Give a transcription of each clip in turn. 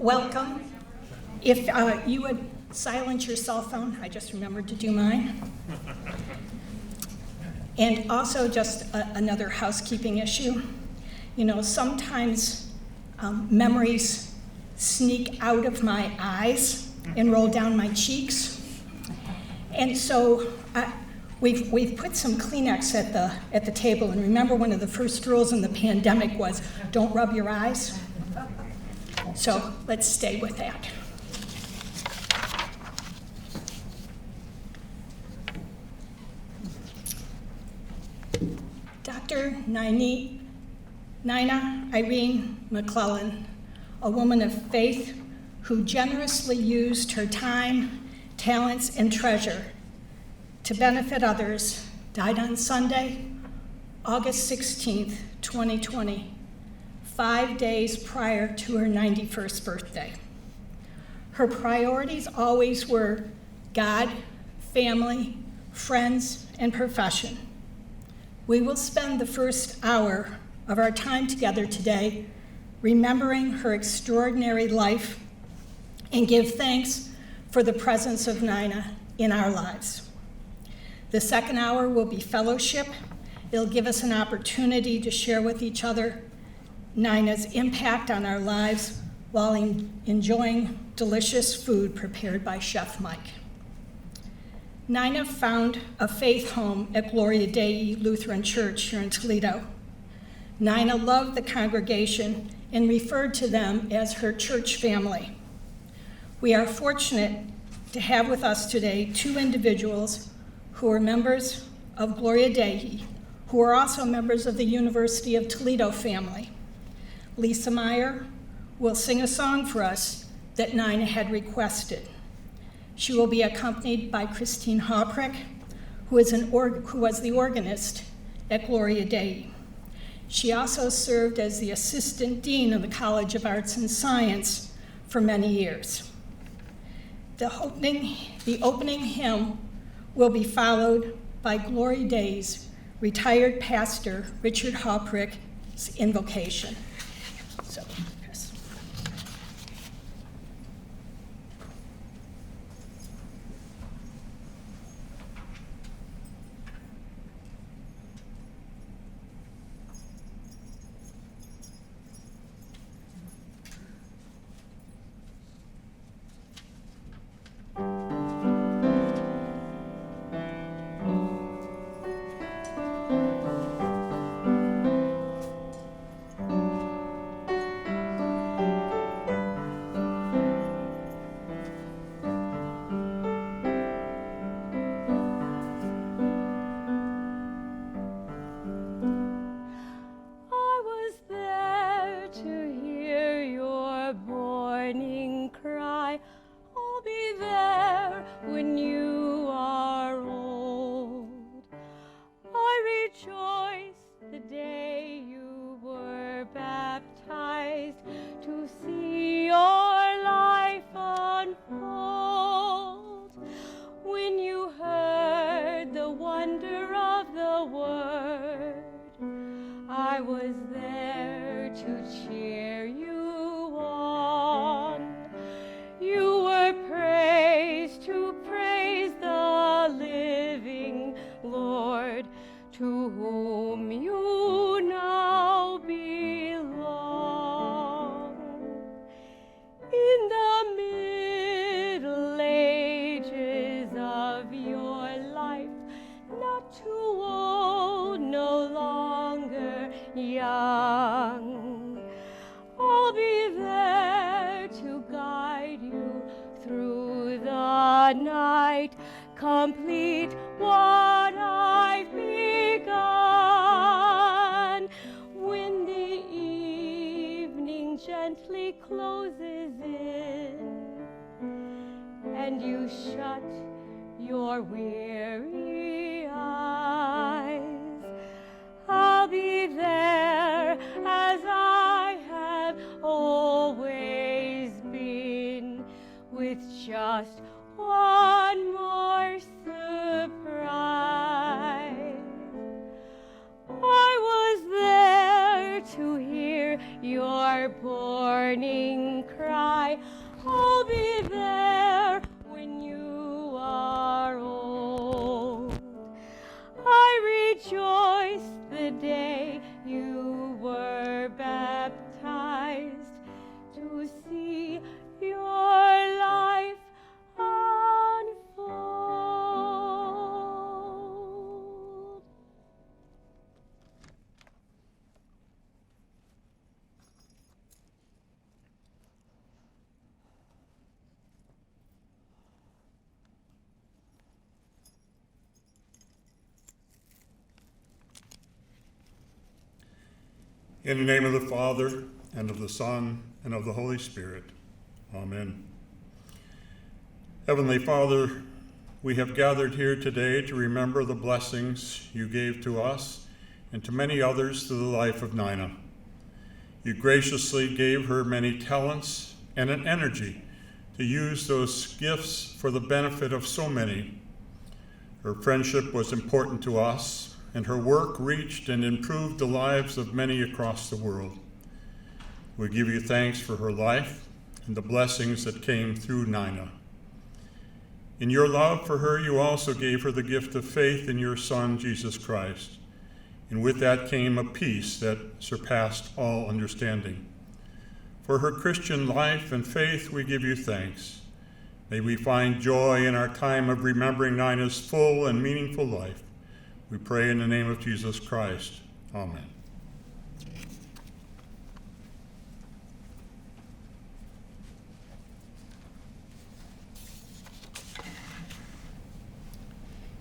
welcome. If you would silence your cell phone, I just remembered to do mine. And also just another housekeeping issue. You know, sometimes memories sneak out of my eyes and roll down my cheeks. And so we've put some Kleenex at the table. And remember, one of the first rules in the pandemic was don't rub your eyes. So let's stay with that. Dr. Nina Irene McClelland, a woman of faith who generously used her time, talents, and treasure to benefit others, died on Sunday, August 16th, 2020, 5 days prior to her 91st birthday. Her priorities always were God, family, friends, and profession. We will spend the first hour of our time together today remembering her extraordinary life and give thanks for the presence of Nina in our lives. The second hour will be fellowship. It'll give us an opportunity to share with each other Nina's impact on our lives while enjoying delicious food prepared by Chef Mike. Nina found a faith home at Gloria Dei Lutheran Church here in Toledo. Nina loved the congregation and referred to them as her church family. We are fortunate to have with us today two individuals who are members of Gloria Dei, who are also members of the University of Toledo family. Lisa Meyer will sing a song for us that Nina had requested. She will be accompanied by Christine Hauprick, who was the organist at Gloria Dei. She also served as the assistant dean of the College of Arts and Science for many years. The opening hymn will be followed by Gloria Dei's retired pastor, Richard Hauprick's invocation. So, Chris. Complete what I've begun. When the evening gently closes in and you shut your weary eyes, I'll be there as I have always been, with just one more surprise. I was there to hear your burning cry. In the name of the Father, and of the Son, and of the Holy Spirit. Amen. Heavenly Father, we have gathered here today to remember the blessings you gave to us and to many others through the life of Nina. You graciously gave her many talents and an energy to use those gifts for the benefit of so many. Her friendship was important to us, and her work reached and improved the lives of many across the world. We give you thanks for her life and the blessings that came through Nina. In your love for her, you also gave her the gift of faith in your Son, Jesus Christ, and with that came a peace that surpassed all understanding. For her Christian life and faith, we give you thanks. May we find joy in our time of remembering Nina's full and meaningful life. We pray in the name of Jesus Christ. Amen.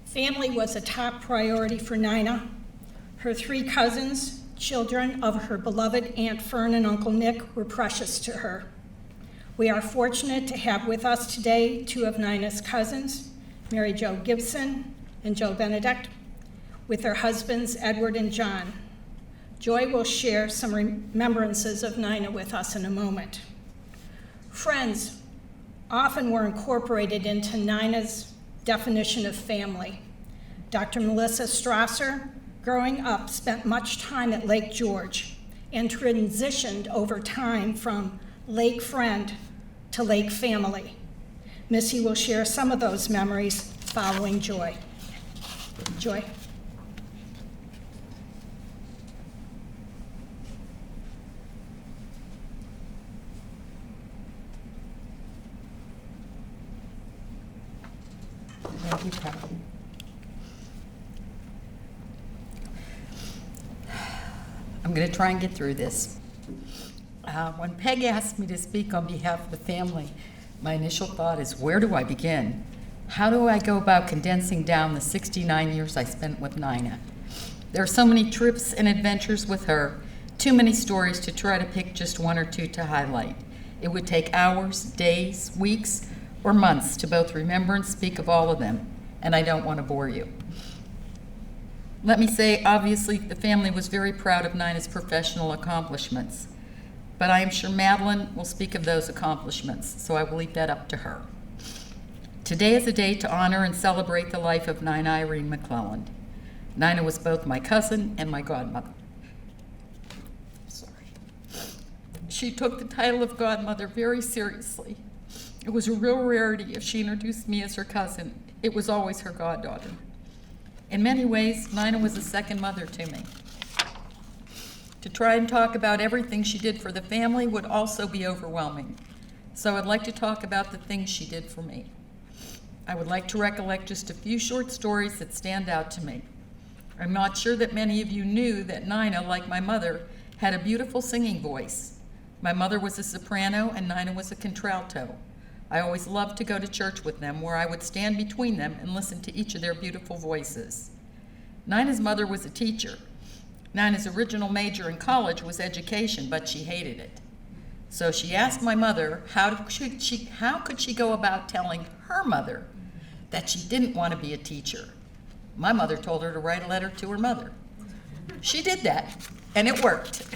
Family was a top priority for Nina. Her 3 cousins, children of her beloved Aunt Fern and Uncle Nick, were precious to her. We are fortunate to have with us today 2 of Nina's cousins, Mary Jo Gibson and Joe Benedict, with their husbands, Edward and John. Joy will share some remembrances of Nina with us in a moment. Friends often were incorporated into Nina's definition of family. Dr. Melissa Strasser, growing up, spent much time at Lake George and transitioned over time from lake friend to lake family. Missy will share some of those memories following Joy. Joy. Thank you, Kathy. I'm going to try and get through this. When Peg asked me to speak on behalf of the family, my initial thought is, where do I begin? How do I go about condensing down the 69 years I spent with Nina? There are so many trips and adventures with her, too many stories to try to pick just 1 or 2 to highlight. It would take hours, days, weeks, or months to both remember and speak of all of them, and I don't want to bore you. Let me say, obviously, the family was very proud of Nina's professional accomplishments, but I am sure Madeline will speak of those accomplishments, so I will leave that up to her. Today is a day to honor and celebrate the life of Nina Irene McClelland. Nina was both my cousin and my godmother. Sorry. She took the title of godmother very seriously. It was a real rarity if she introduced me as her cousin. It was always her goddaughter. In many ways, Nina was a second mother to me. To try and talk about everything she did for the family would also be overwhelming. So I'd like to talk about the things she did for me. I would like to recollect just a few short stories that stand out to me. I'm not sure that many of you knew that Nina, like my mother, had a beautiful singing voice. My mother was a soprano and Nina was a contralto. I always loved to go to church with them, where I would stand between them and listen to each of their beautiful voices. Nina's mother was a teacher. Nina's original major in college was education, but she hated it. So she asked my mother how could she go about telling her mother that she didn't want to be a teacher. My mother told her to write a letter to her mother. She did that, and it worked.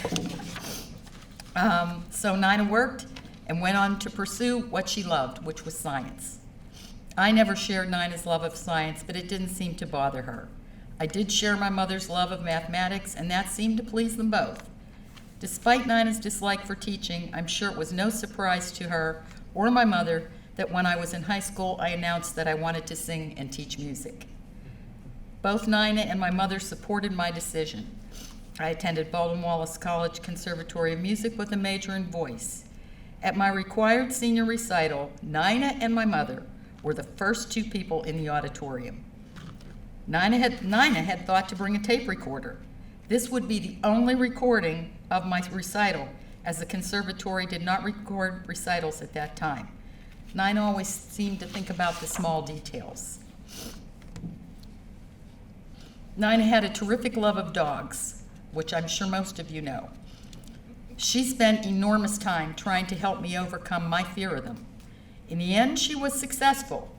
So Nina worked and went on to pursue what she loved, which was science. I never shared Nina's love of science, but it didn't seem to bother her. I did share my mother's love of mathematics, and that seemed to please them both. Despite Nina's dislike for teaching, I'm sure it was no surprise to her or my mother that when I was in high school, I announced that I wanted to sing and teach music. Both Nina and my mother supported my decision. I attended Baldwin Wallace College Conservatory of Music with a major in voice. At my required senior recital, Nina and my mother were the first 2 people in the auditorium. Nina had thought to bring a tape recorder. This would be the only recording of my recital, as the conservatory did not record recitals at that time. Nina always seemed to think about the small details. Nina had a terrific love of dogs, which I'm sure most of you know. She spent enormous time trying to help me overcome my fear of them. In the end, she was successful.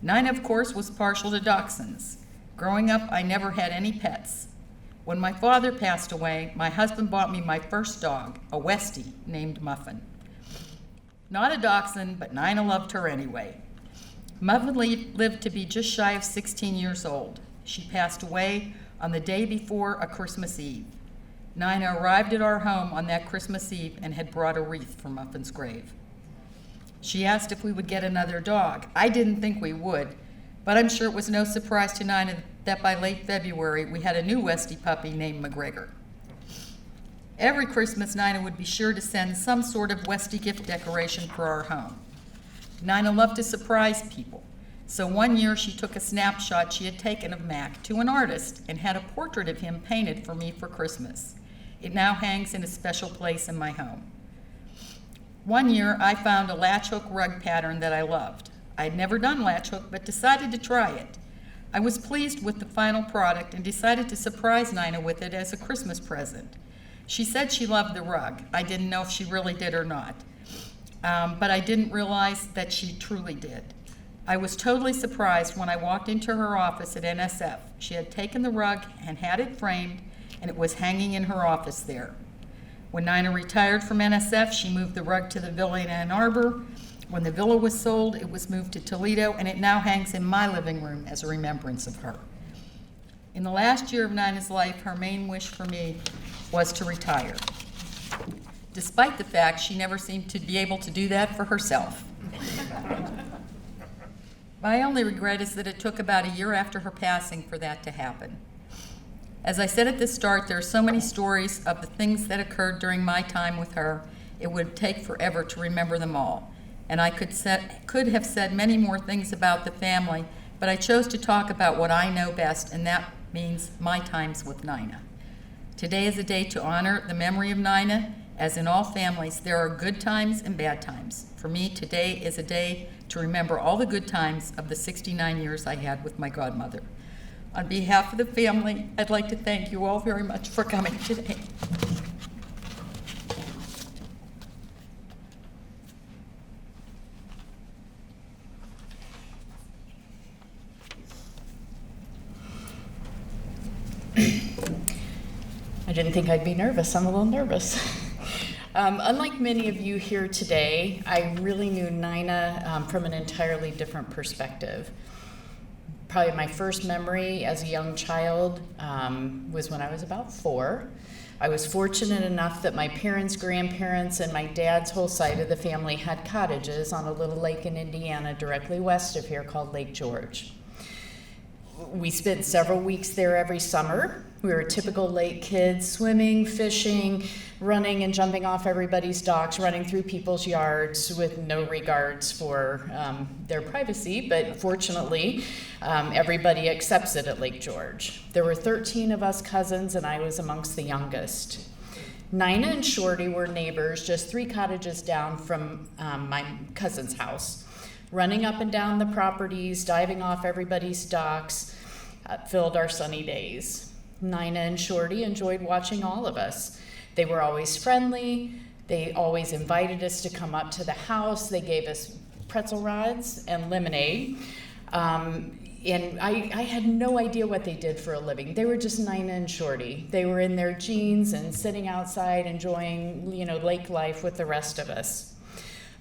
Nina, of course, was partial to dachshunds. Growing up, I never had any pets. When my father passed away, my husband bought me my first dog, a Westie named Muffin. Not a dachshund, but Nina loved her anyway. Muffin lived to be just shy of 16 years old. She passed away on the day before a Christmas Eve. Nina arrived at our home on that Christmas Eve and had brought a wreath for Muffin's grave. She asked if we would get another dog. I didn't think we would, but I'm sure it was no surprise to Nina that by late February we had a new Westie puppy named McGregor. Every Christmas, Nina would be sure to send some sort of Westie gift decoration for our home. Nina loved to surprise people, so one year she took a snapshot she had taken of Mac to an artist and had a portrait of him painted for me for Christmas. It now hangs in a special place in my home. One year, I found a latch hook rug pattern that I loved. I'd never done latch hook, but decided to try it. I was pleased with the final product and decided to surprise Nina with it as a Christmas present. She said she loved the rug. I didn't know if she really did or not, but I didn't realize that she truly did. I was totally surprised when I walked into her office at NSF. She had taken the rug and had it framed, and it was hanging in her office there. When Nina retired from NSF, she moved the rug to the villa in Ann Arbor. When the villa was sold, it was moved to Toledo, and it now hangs in my living room as a remembrance of her. In the last year of Nina's life, her main wish for me was to retire, despite the fact she never seemed to be able to do that for herself. My only regret is that it took about a year after her passing for that to happen. As I said at the start, there are so many stories of the things that occurred during my time with her, it would take forever to remember them all. And I could have said many more things about the family, but I chose to talk about what I know best, and that means my times with Nina. Today is a day to honor the memory of Nina. As in all families, there are good times and bad times. For me, today is a day to remember all the good times of the 69 years I had with my godmother. On behalf of the family, I'd like to thank you all very much for coming today. I didn't think I'd be nervous. I'm a little nervous. Unlike many of you here today, I really knew Nina from an entirely different perspective. Probably my first memory as a young child was when I was about 4. I was fortunate enough that my parents, grandparents, and my dad's whole side of the family had cottages on a little lake in Indiana directly west of here called Lake George. We spent several weeks there every summer. We were typical lake kids, swimming, fishing, running and jumping off everybody's docks, running through people's yards with no regards for their privacy, but fortunately, everybody accepts it at Lake George. There were 13 of us cousins, and I was amongst the youngest. Nina and Shorty were neighbors just 3 cottages down from my cousin's house. Running up and down the properties, diving off everybody's docks, filled our sunny days. Nina and Shorty enjoyed watching all of us. They were always friendly. They always invited us to come up to the house. They gave us pretzel rods and lemonade. And I had no idea what they did for a living. They were just Nina and Shorty. They were in their jeans and sitting outside enjoying, lake life with the rest of us.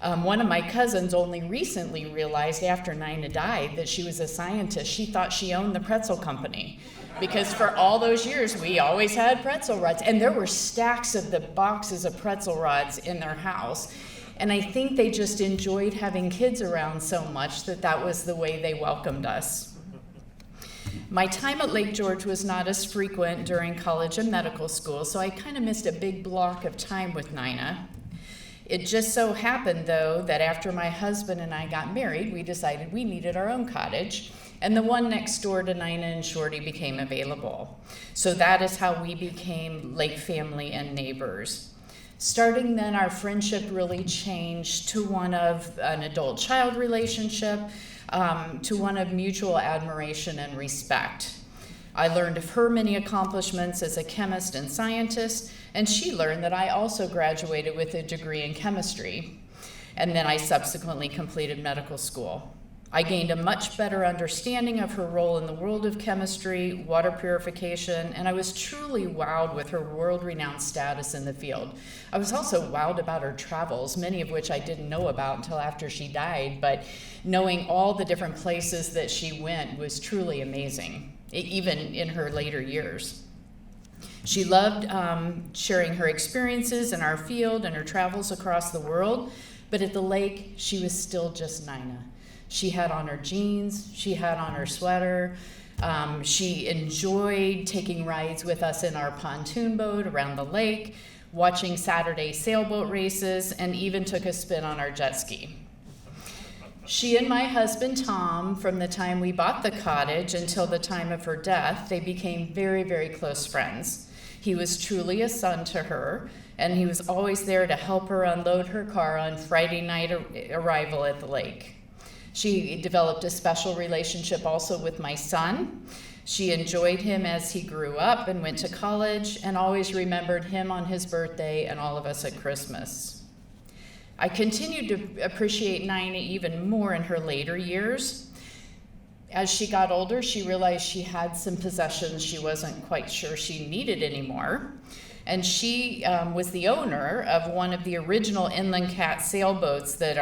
One of my cousins only recently realized after Nina died that she was a scientist. She thought she owned the pretzel company because for all those years we always had pretzel rods, and there were stacks of the boxes of pretzel rods in their house. And I think they just enjoyed having kids around so much that was the way they welcomed us. My time at Lake George was not as frequent during college and medical school, so I kind of missed a big block of time with Nina. It just so happened, though, that after my husband and I got married, we decided we needed our own cottage, and the one next door to Nina and Shorty became available. So that is how we became lake family and neighbors. Starting then, our friendship really changed to one of an adult-child relationship, to one of mutual admiration and respect. I learned of her many accomplishments as a chemist and scientist, And she learned that I also graduated with a degree in chemistry, and then I subsequently completed medical school. I gained a much better understanding of her role in the world of chemistry, water purification, and I was truly wowed with her world-renowned status in the field. I was also wowed about her travels, many of which I didn't know about until after she died, but knowing all the different places that she went was truly amazing, even in her later years. She loved sharing her experiences in our field and her travels across the world, but at the lake, she was still just Nina. She had on her jeans, she had on her sweater. She enjoyed taking rides with us in our pontoon boat around the lake, watching Saturday sailboat races, and even took a spin on our jet ski. She and my husband, Tom, from the time we bought the cottage until the time of her death, they became very, very close friends. He was truly a son to her, and he was always there to help her unload her car on Friday night arrival at the lake. She developed a special relationship also with my son. She enjoyed him as he grew up and went to college, and always remembered him on his birthday and all of us at Christmas. I continued to appreciate Nina even more in her later years. As she got older, she realized she had some possessions she wasn't quite sure she needed anymore. And she was the owner of one of the original inland cat sailboats that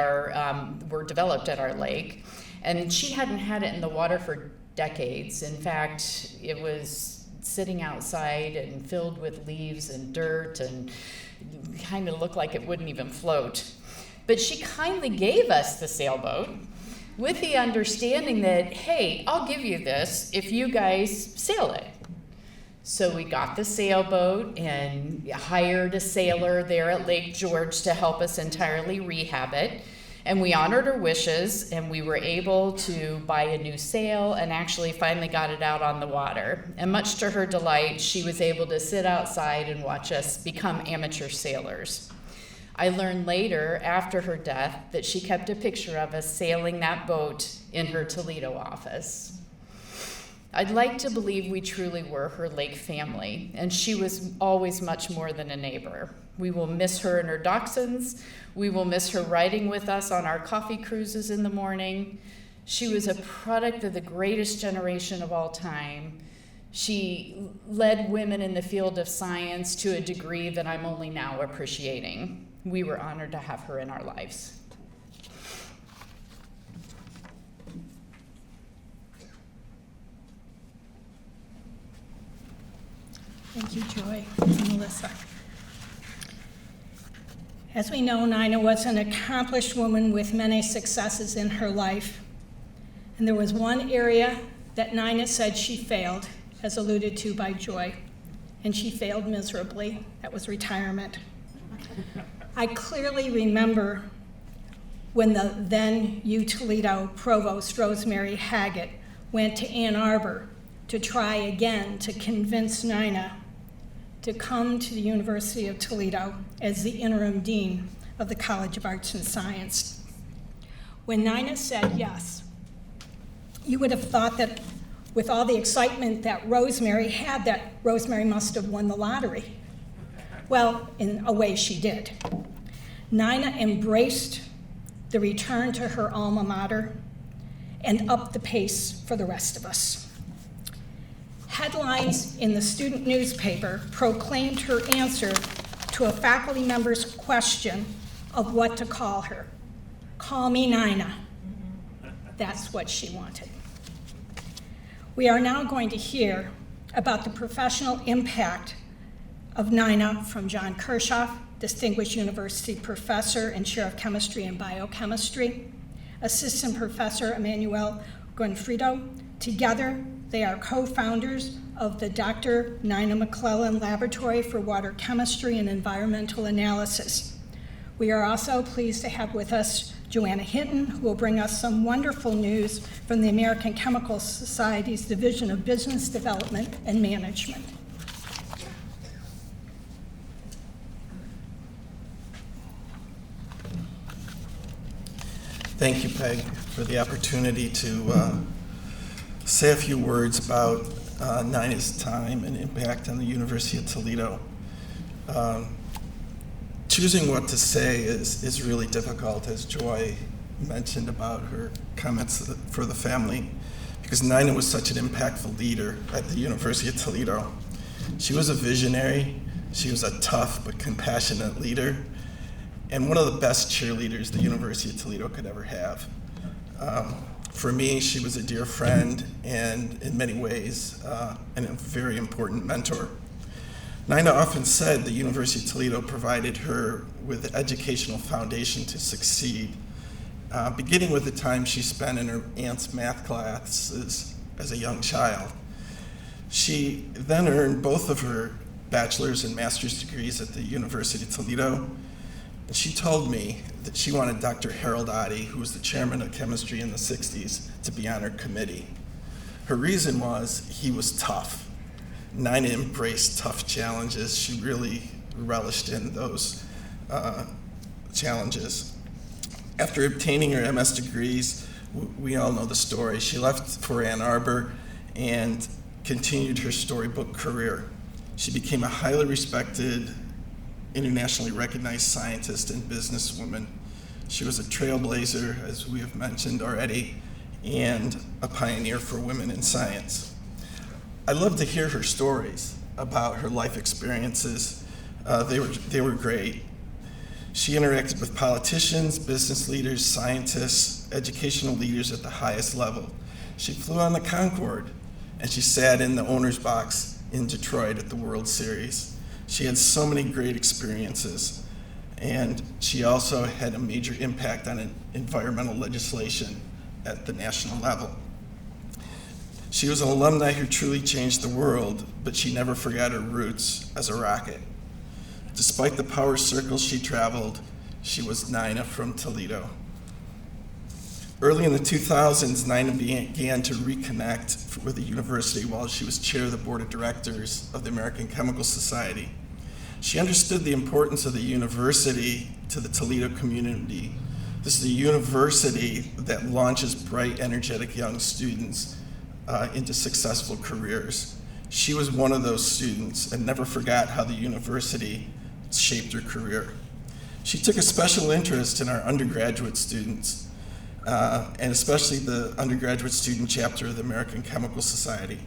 were developed at our lake. And she hadn't had it in the water for decades. In fact, it was sitting outside and filled with leaves and dirt and kind of looked like it wouldn't even float. But she kindly gave us the sailboat with the understanding that, hey, I'll give you this if you guys sail it. So we got the sailboat and hired a sailor there at Lake George to help us entirely rehab it. And we honored her wishes, and we were able to buy a new sail and actually finally got it out on the water. And much to her delight, she was able to sit outside and watch us become amateur sailors. I learned later, after her death, that she kept a picture of us sailing that boat in her Toledo office. I'd like to believe we truly were her lake family, and she was always much more than a neighbor. We will miss her and her dachshunds. We will miss her riding with us on our coffee cruises in the morning. She was a product of the greatest generation of all time. She led women in the field of science to a degree that I'm only now appreciating. We were honored to have her in our lives. Thank you, Joy and Melissa. As we know, Nina was an accomplished woman with many successes in her life. And there was one area that Nina said she failed, as alluded to by Joy, and she failed miserably. That was retirement. I clearly remember when the then UToledo provost, Rosemary Haggett, went to Ann Arbor to try again to convince Nina to come to the University of Toledo as the interim dean of the College of Arts and Science. When Nina said yes, you would have thought that with all the excitement that Rosemary had, that Rosemary must have won the lottery. Well, in a way she did. Nina embraced the return to her alma mater and upped the pace for the rest of us. Headlines in the student newspaper proclaimed her answer to a faculty member's question of what to call her. Call me Nina. That's what she wanted. We are now going to hear about the professional impact of Nina from John Kirchhoff, Distinguished University Professor and Chair of Chemistry and Biochemistry, Assistant Professor Emmanuel Gonfrido. Together, they are co-founders of the Dr. Nina McClelland Laboratory for Water Chemistry and Environmental Analysis. We are also pleased to have with us Joanna Hinton, who will bring us some wonderful news from the American Chemical Society's Division of Business Development and Management. Thank you, Peg, for the opportunity to say a few words about Nina's time and impact on the University of Toledo. Choosing what to say is really difficult, as Joy mentioned about her comments for the family, because Nina was such an impactful leader at the University of Toledo. She was a visionary, she was a tough but compassionate leader, and one of the best cheerleaders the University of Toledo could ever have. For me, she was a dear friend and in many ways and a very important mentor. Nina often said the University of Toledo provided her with the educational foundation to succeed, beginning with the time she spent in her aunt's math classes as a young child. She then earned both of her bachelor's and master's degrees at the University of Toledo. And she told me that she wanted Dr. Harold Oddie, who was the chairman of chemistry in the 60s, to be on her committee. Her reason was he was tough. Nina embraced tough challenges. She really relished in those challenges. After obtaining her MS degrees, we all know the story. She left for Ann Arbor and continued her storybook career. She became a highly respected, internationally recognized scientist and businesswoman. She was a trailblazer, as we have mentioned already, and a pioneer for women in science. I love to hear her stories about her life experiences. They were great. She interacted with politicians, business leaders, scientists, educational leaders at the highest level. She flew on the Concorde, and she sat in the owner's box in Detroit at the World Series. She had so many great experiences, and she also had a major impact on environmental legislation at the national level. She was an alumni who truly changed the world, but she never forgot her roots as a Rocket. Despite the power circles she traveled, she was Nina from Toledo. Early in the 2000s, Nina began to reconnect with the university while she was chair of the board of directors of the American Chemical Society. She understood the importance of the university to the Toledo community. This is a university that launches bright, energetic young students into successful careers. She was one of those students and never forgot how the university shaped her career. She took a special interest in our undergraduate students, and especially the undergraduate student chapter of the American Chemical Society.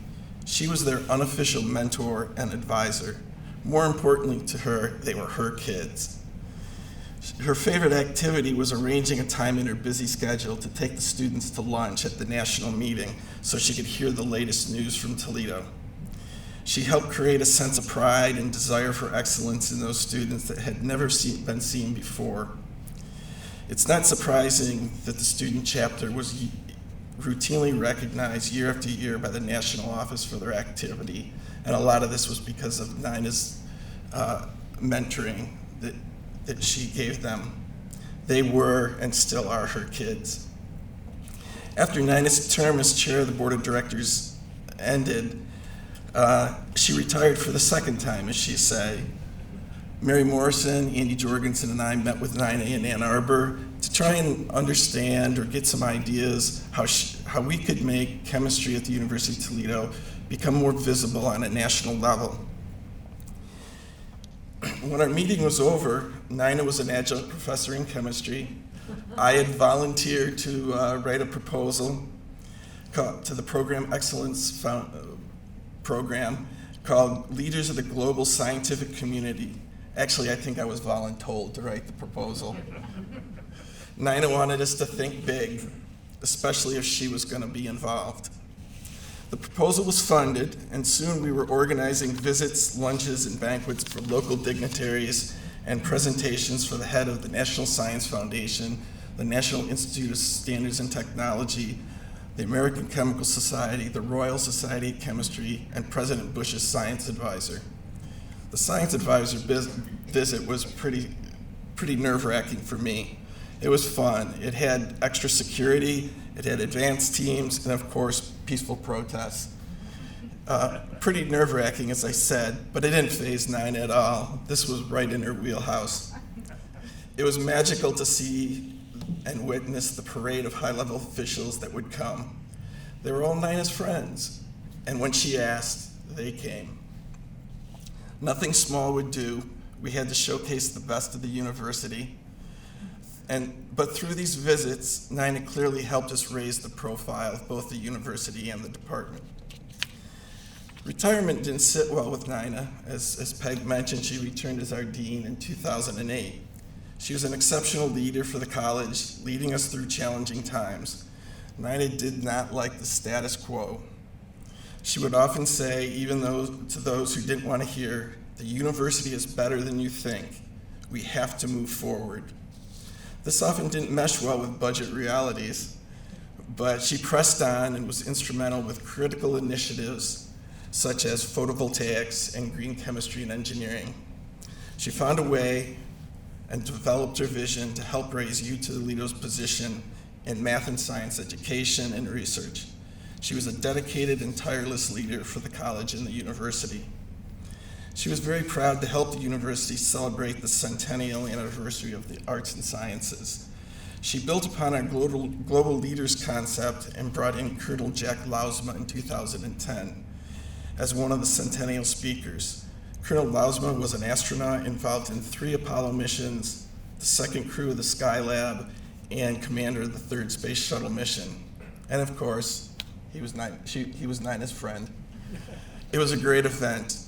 She was their unofficial mentor and advisor. More importantly to her, they were her kids. Her favorite activity was arranging a time in her busy schedule to take the students to lunch at the national meeting so she could hear the latest news from Toledo. She helped create a sense of pride and desire for excellence in those students that had never been seen before. It's not surprising that the student chapter was routinely recognized year after year by the national office for their activity, and a lot of this was because of Nina's mentoring that she gave them. They were and still are her kids. After Nina's term as chair of the board of directors ended, she retired for the second time, as she said. Mary Morrison, Andy Jorgensen, and I met with Nina in Ann Arbor to try and understand or get some ideas how we could make chemistry at the University of Toledo become more visible on a national level. When our meeting was over, Nina was an adjunct professor in chemistry. I had volunteered to write a proposal to the Program Excellence program called Leaders of the Global Scientific Community. Actually, I think I was voluntold to write the proposal. Nina wanted us to think big, especially if she was going to be involved. The proposal was funded, and soon we were organizing visits, lunches, and banquets for local dignitaries and presentations for the head of the National Science Foundation, the National Institute of Standards and Technology, the American Chemical Society, the Royal Society of Chemistry, and President Bush's science advisor. The science advisor visit was pretty nerve-wracking for me. It was fun. It had extra security, it had advanced teams, and of course, peaceful protests. Pretty nerve-wracking, as I said, but it didn't faze Nina at all. This was right in her wheelhouse. It was magical to see and witness the parade of high-level officials that would come. They were all Nina's friends, and when she asked, they came. Nothing small would do. We had to showcase the best of the university. But through these visits, Nina clearly helped us raise the profile of both the university and the department. Retirement didn't sit well with Nina. As Peg mentioned, she returned as our dean in 2008. She was an exceptional leader for the college, leading us through challenging times. Nina did not like the status quo. She would often say, even to those who didn't want to hear, the university is better than you think. We have to move forward. This often didn't mesh well with budget realities, but she pressed on and was instrumental with critical initiatives such as photovoltaics and green chemistry and engineering. She found a way and developed her vision to help raise UToledo's position in math and science education and research. She was a dedicated and tireless leader for the college and the university. She was very proud to help the university celebrate the centennial anniversary of the arts and sciences. She built upon our global leaders concept and brought in Colonel Jack Lausma in 2010 as one of the centennial speakers. Colonel Lausma was an astronaut involved in 3 Apollo missions, the second crew of the Skylab, and commander of the 3rd Space Shuttle mission. And of course, he was Nina's friend. It was a great event.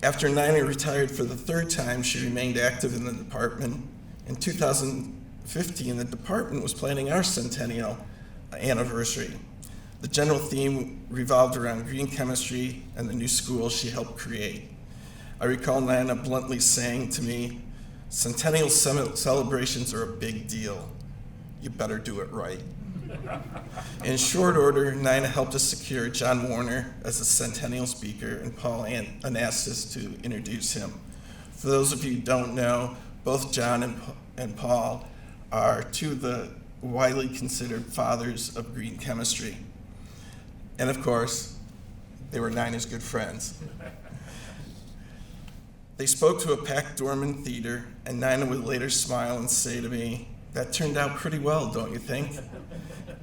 After Nina retired for the 3rd time, she remained active in the department. In 2015, the department was planning our centennial anniversary. The general theme revolved around green chemistry and the new school she helped create. I recall Nina bluntly saying to me, "Centennial celebrations are a big deal. You better do it right." In short order, Nina helped us secure John Warner as a centennial speaker and Paul Anastas to introduce him. For those of you who don't know, both John and Paul are 2 of the widely considered fathers of green chemistry. And of course, they were Nina's good friends. They spoke to a packed Dorman theater, and Nina would later smile and say to me, "That turned out pretty well, don't you think?"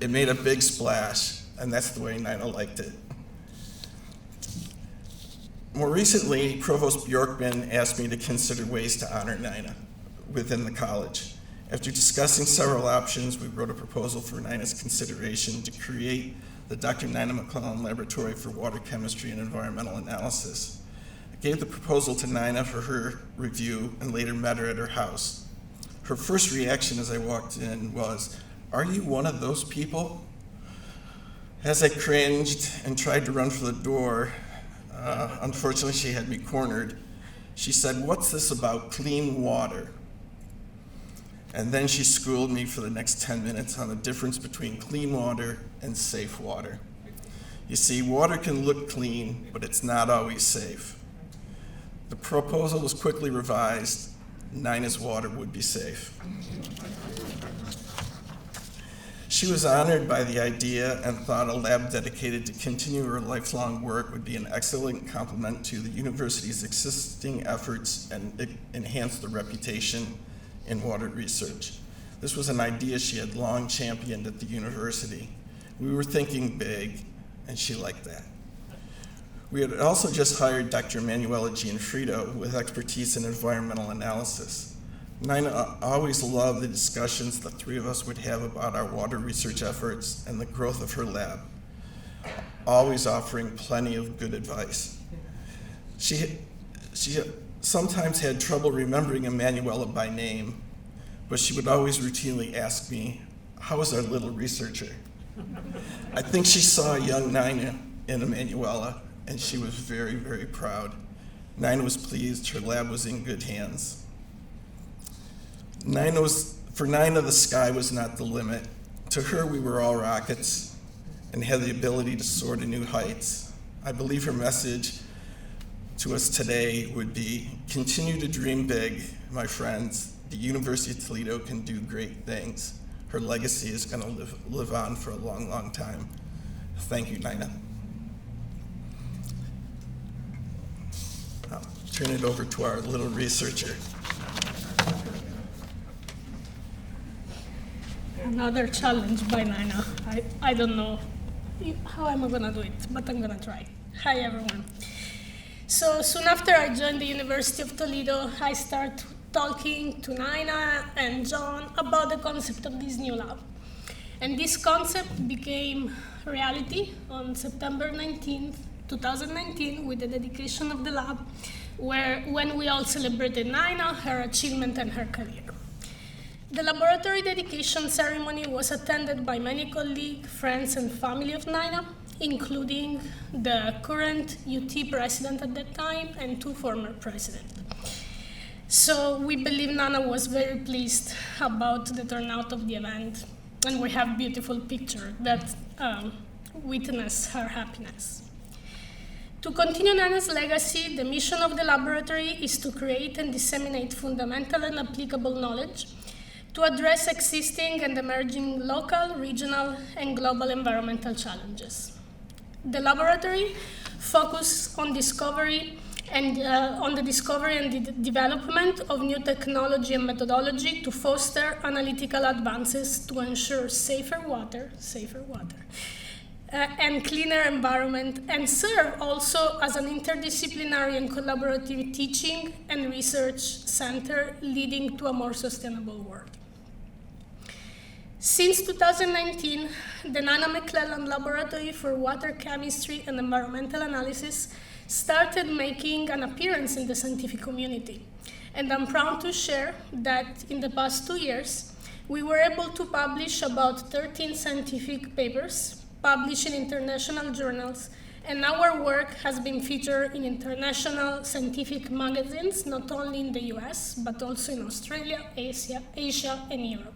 It made a big splash, and that's the way Nina liked it. More recently, Provost Bjorkman asked me to consider ways to honor Nina within the college. After discussing several options, we wrote a proposal for Nina's consideration to create the Dr. Nina McClelland Laboratory for Water Chemistry and Environmental Analysis. I gave the proposal to Nina for her review and later met her at her house. Her first reaction as I walked in was, "Are you one of those people?" As I cringed and tried to run for the door, unfortunately she had me cornered. She said, "What's this about clean water?" And then she schooled me for the next 10 minutes on the difference between clean water and safe water. You see, water can look clean, but it's not always safe. The proposal was quickly revised. Nina's water would be safe. She was honored by the idea and thought a lab dedicated to continue her lifelong work would be an excellent complement to the university's existing efforts and enhance the reputation in water research. This was an idea she had long championed at the university. We were thinking big, and she liked that. We had also just hired Dr. Manuela Gianfrido with expertise in environmental analysis. Nina always loved the discussions the 3 of us would have about our water research efforts and the growth of her lab, always offering plenty of good advice. She sometimes had trouble remembering Emanuela by name, but she would always routinely ask me, "How is our little researcher?" I think she saw a young Nina in Emanuela, and she was very, very proud. Nina was pleased her lab was in good hands. For Nina, the sky was not the limit. To her, we were all rockets and had the ability to soar to new heights. I believe her message to us today would be, continue to dream big, my friends. The University of Toledo can do great things. Her legacy is going to live on for a long, long time. Thank you, Nina. I'll turn it over to our little researcher. Another challenge by Nina. I don't know how I'm gonna do it, but I'm gonna try. Hi, everyone. So soon after I joined the University of Toledo, I started talking to Nina and John about the concept of this new lab. And this concept became reality on September 19th, 2019, with the dedication of the lab, when we all celebrated Nina, her achievement, and her career. The laboratory dedication ceremony was attended by many colleagues, friends, and family of Nina, including the current UT president at that time and 2 former presidents. So we believe Nana was very pleased about the turnout of the event, and we have beautiful pictures that witness her happiness. To continue Nana's legacy, the mission of the laboratory is to create and disseminate fundamental and applicable knowledge to address existing and emerging local, regional, and global environmental challenges. The laboratory focuses on discovery and the development of new technology and methodology to foster analytical advances to ensure safer water, and cleaner environment, and serve also as an interdisciplinary and collaborative teaching and research center leading to a more sustainable world. Since 2019, the Nana McClelland Laboratory for Water Chemistry and Environmental Analysis started making an appearance in the scientific community. And I'm proud to share that in the past 2 years, we were able to publish about 13 scientific papers, published in international journals, and our work has been featured in international scientific magazines, not only in the US, but also in Australia, Asia, and Europe.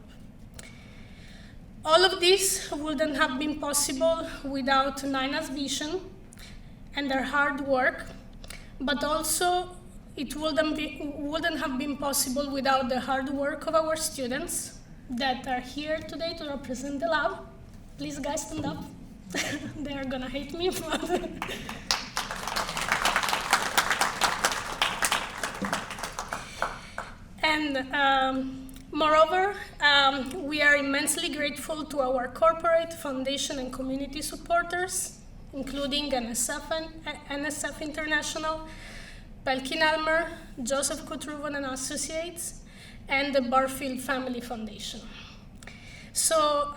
All of this wouldn't have been possible without Nina's vision and their hard work, but also it wouldn't have been possible without the hard work of our students that are here today to represent the lab. Please, guys, stand up. They are gonna hate me. And moreover, we are immensely grateful to our corporate, foundation, and community supporters, including NSF International, Pelkin Elmer, Joseph Kutruvan and Associates, and the Barfield Family Foundation. So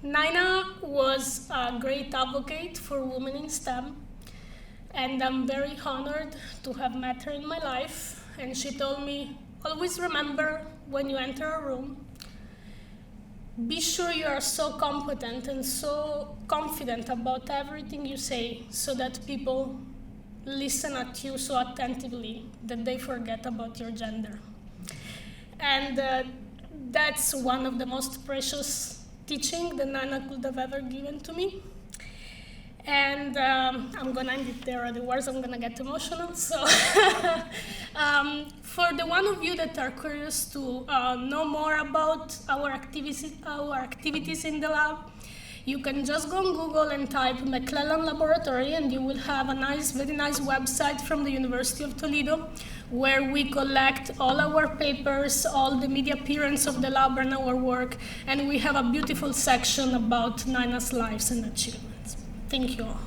Nina was a great advocate for women in STEM, and I'm very honored to have met her in my life. And she told me, always remember when you enter a room, be sure you are so competent and so confident about everything you say so that people listen at you so attentively that they forget about your gender. And that's one of the most precious teaching that Nana could have ever given to me. And I'm gonna end it there, otherwise I'm gonna get emotional. So for the one of you that are curious to know more about our activities in the lab, you can just go on Google and type McClelland Laboratory, and you will have a very nice website from the University of Toledo where we collect all our papers, all the media appearance of the lab and our work, and we have a beautiful section about Nina's lives and achievements. Thank you all.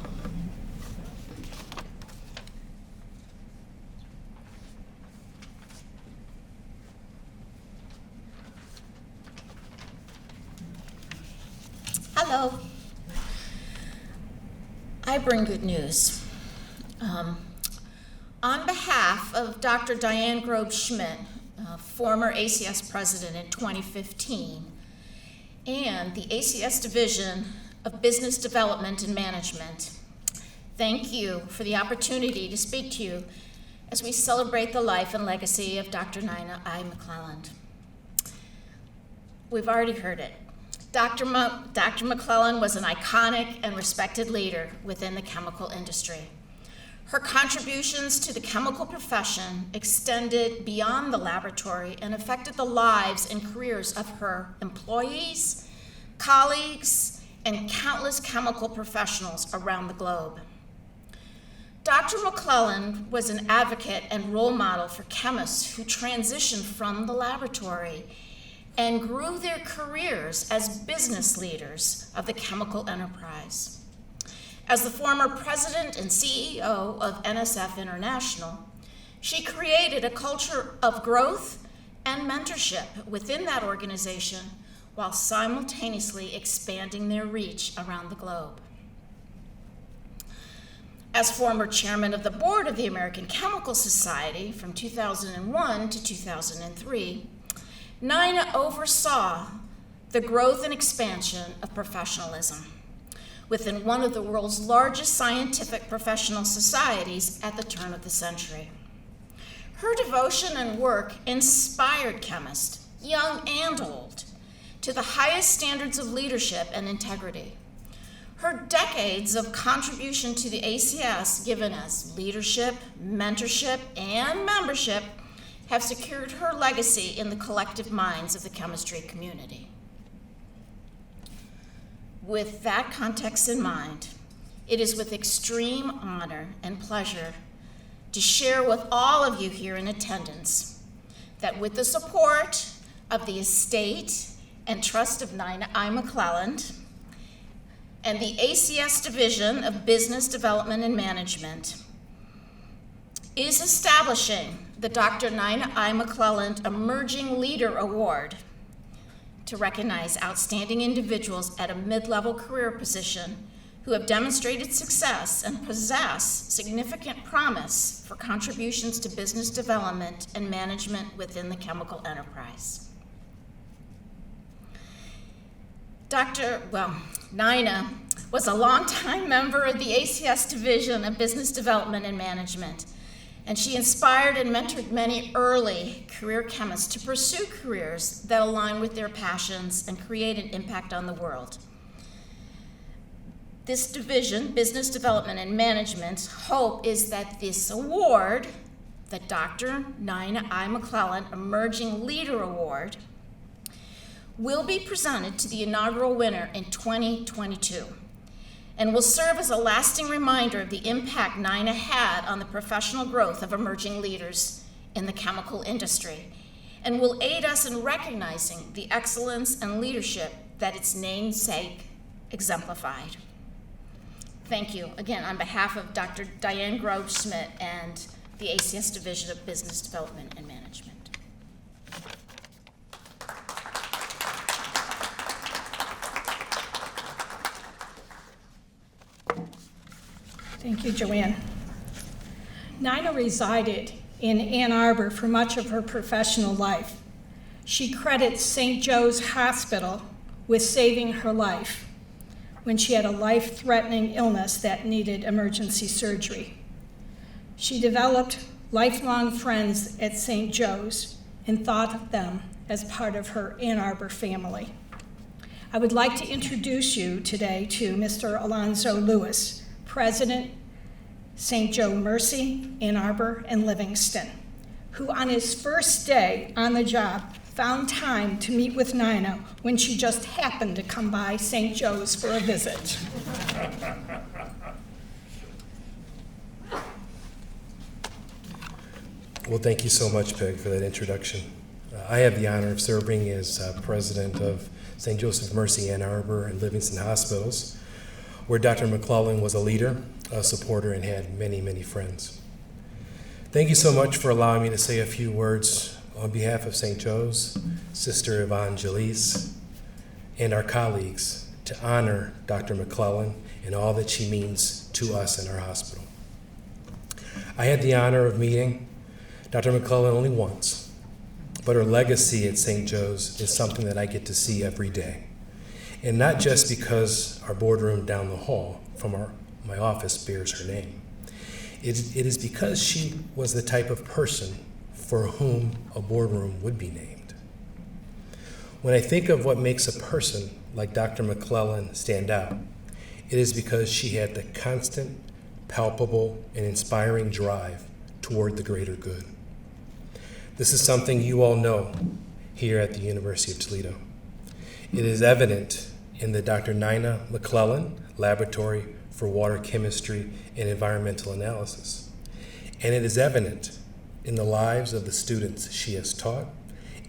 Hello. I bring good news. On behalf of Dr. Diane Grobe-Schmidt, former ACS president in 2015, and the ACS Division of Business Development and Management, thank you for the opportunity to speak to you as we celebrate the life and legacy of Dr. Nina I. McClelland. We've already heard it. Dr. McClelland was an iconic and respected leader within the chemical industry. Her contributions to the chemical profession extended beyond the laboratory and affected the lives and careers of her employees, colleagues, and countless chemical professionals around the globe. Dr. McClelland was an advocate and role model for chemists who transitioned from the laboratory and grew their careers as business leaders of the chemical enterprise. As the former president and CEO of NSF International, she created a culture of growth and mentorship within that organization while simultaneously expanding their reach around the globe. As former chairman of the board of the American Chemical Society from 2001 to 2003, Nina oversaw the growth and expansion of professionalism within one of the world's largest scientific professional societies at the turn of the century. Her devotion and work inspired chemists, young and old, to the highest standards of leadership and integrity. Her decades of contribution to the ACS, given as leadership, mentorship, and membership, have secured her legacy in the collective minds of the chemistry community. With that context in mind, it is with extreme honor and pleasure to share with all of you here in attendance that with the support of the estate and trust of Nina I. McClelland and the ACS Division of Business Development and Management, is establishing the Dr. Nina I. McClelland Emerging Leader Award to recognize outstanding individuals at a mid-level career position who have demonstrated success and possess significant promise for contributions to business development and management within the chemical enterprise. Nina was a longtime member of the ACS Division of Business Development and Management, and she inspired and mentored many early career chemists to pursue careers that align with their passions and create an impact on the world. This division, Business Development and Management's hope is that this award, the Dr. Nina I. McClelland Emerging Leader Award, will be presented to the inaugural winner in 2022 and will serve as a lasting reminder of the impact Nina had on the professional growth of emerging leaders in the chemical industry and will aid us in recognizing the excellence and leadership that its namesake exemplified. Thank you again on behalf of Dr. Diane Grove-Schmidt and the ACS Division of Business Development and Management. Thank you, Joanne. Nina resided in Ann Arbor for much of her professional life. She credits St. Joe's Hospital with saving her life when she had a life-threatening illness that needed emergency surgery. She developed lifelong friends at St. Joe's and thought of them as part of her Ann Arbor family. I would like to introduce you today to Mr. Alonzo Lewis, President, St. Joe Mercy, Ann Arbor, and Livingston, who on his first day on the job found time to meet with Nina when she just happened to come by St. Joe's for a visit. Well, thank you so much, Peg, for that introduction. I have the honor of serving as president of St. Joseph Mercy Ann Arbor and Livingston Hospitals, where Dr. McClelland was a leader, a supporter, and had many, many friends. Thank you so much for allowing me to say a few words on behalf of St. Joe's, Sister Evangelise, and our colleagues to honor Dr. McClelland and all that she means to us in our hospital. I had the honor of meeting Dr. McClelland only once, but her legacy at St. Joe's is something that I get to see every day. And not just because our boardroom down the hall from my office bears her name. It is because she was the type of person for whom a boardroom would be named. When I think of what makes a person like Dr. McClelland stand out, it is because she had the constant, palpable, and inspiring drive toward the greater good. This is something you all know here at the University of Toledo. It is evident in the Dr. Nina McClelland Laboratory for Water Chemistry and Environmental Analysis. And it is evident in the lives of the students she has taught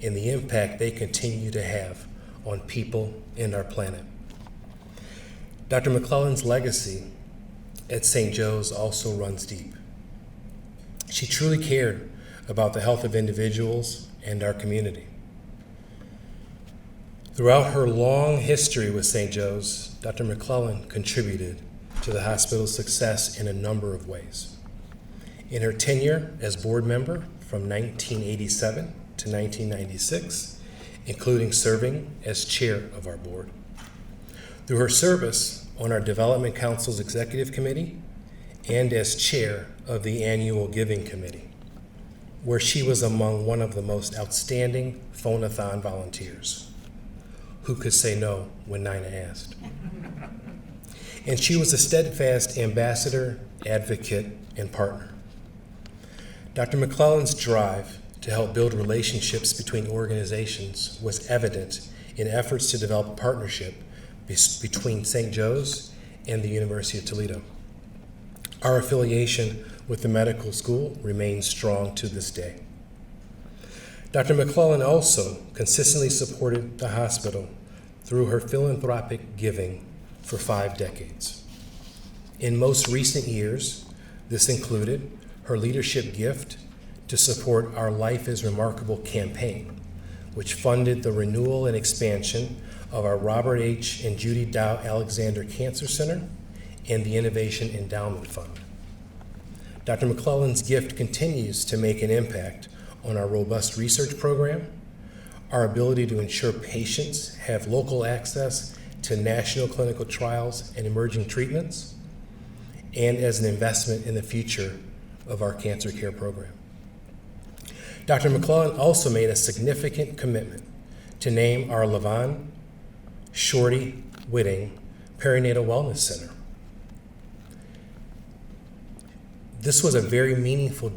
and the impact they continue to have on people and our planet. Dr. McClelland's legacy at St. Joe's also runs deep. She truly cared about the health of individuals and our community. Throughout her long history with St. Joe's, Dr. McClelland contributed to the hospital's success in a number of ways. In her tenure as board member from 1987 to 1996, including serving as chair of our board. Through her service on our Development Council's Executive Committee and as chair of the Annual Giving Committee, where she was among one of the most outstanding phone-a-thon volunteers. Who could say no when Nina asked? And she was a steadfast ambassador, advocate, and partner. Dr. McClelland's drive to help build relationships between organizations was evident in efforts to develop a partnership between St. Joe's and the University of Toledo. Our affiliation with the medical school remains strong to this day. Dr. McClelland also consistently supported the hospital through her philanthropic giving for 5 decades. In most recent years, this included her leadership gift to support our Life is Remarkable campaign, which funded the renewal and expansion of our Robert H. and Judy Dow Alexander Cancer Center and the Innovation Endowment Fund. Dr. McClelland's gift continues to make an impact on our robust research program, our ability to ensure patients have local access to national clinical trials and emerging treatments, and as an investment in the future of our cancer care program. Dr. McClelland also made a significant commitment to name our Levon Shorty Whitting Perinatal Wellness Center. This was a very meaningful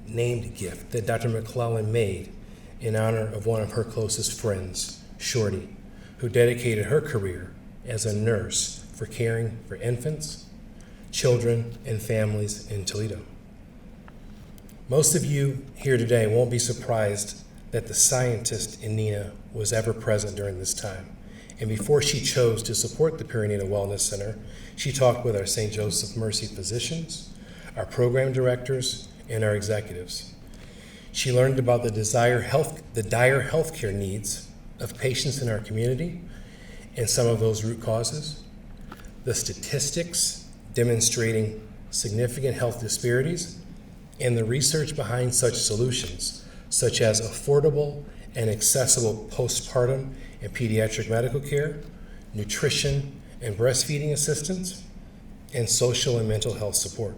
named gift that Dr. McClelland made in honor of one of her closest friends, Shorty, who dedicated her career as a nurse for caring for infants, children, and families in Toledo. Most of you here today won't be surprised that the scientist in Nina was ever present during this time. And before she chose to support the Perinatal Wellness Center, she talked with our St. Joseph Mercy physicians, our program directors, and our executives. She learned about the dire healthcare needs of patients in our community and some of those root causes, the statistics demonstrating significant health disparities, and the research behind such solutions, such as affordable and accessible postpartum and pediatric medical care, nutrition and breastfeeding assistance, and social and mental health support.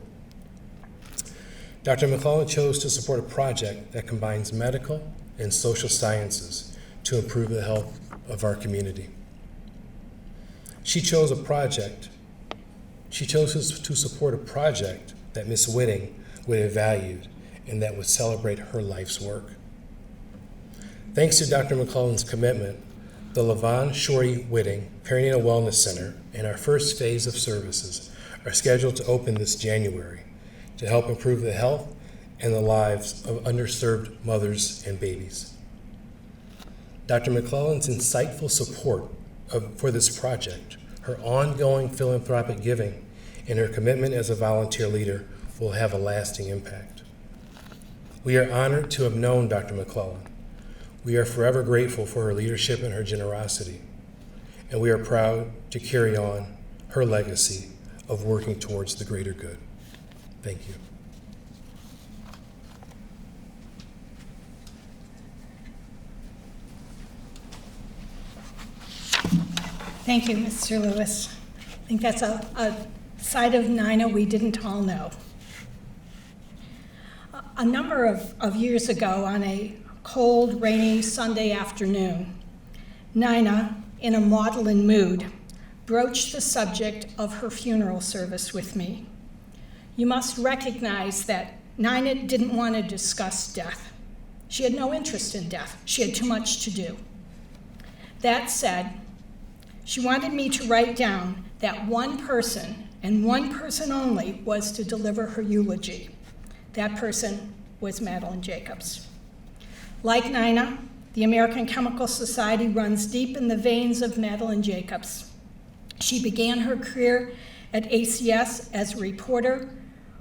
Dr. McClelland chose to support a project that combines medical and social sciences to improve the health of our community. She chose to support a project that Ms. Whitting would have valued and that would celebrate her life's work. Thanks to Dr. McClelland's commitment, the Levon Shorty Whitting Perinatal Wellness Center and our first phase of services are scheduled to open this January to help improve the health and the lives of underserved mothers and babies. Dr. McClelland's insightful support for this project, her ongoing philanthropic giving, and her commitment as a volunteer leader will have a lasting impact. We are honored to have known Dr. McClelland. We are forever grateful for her leadership and her generosity, and we are proud to carry on her legacy of working towards the greater good. Thank you. Thank you, Mr. Lewis. I think that's a side of Nina we didn't all know. A number of years ago, on a cold, rainy Sunday afternoon, Nina, in a maudlin mood, broached the subject of her funeral service with me. You must recognize that Nina didn't want to discuss death. She had no interest in death. She had too much to do. That said, she wanted me to write down that one person, and one person only, was to deliver her eulogy. That person was Madeline Jacobs. Like Nina, The American Chemical Society runs deep in the veins of Madeline Jacobs. She began her career at ACS as a reporter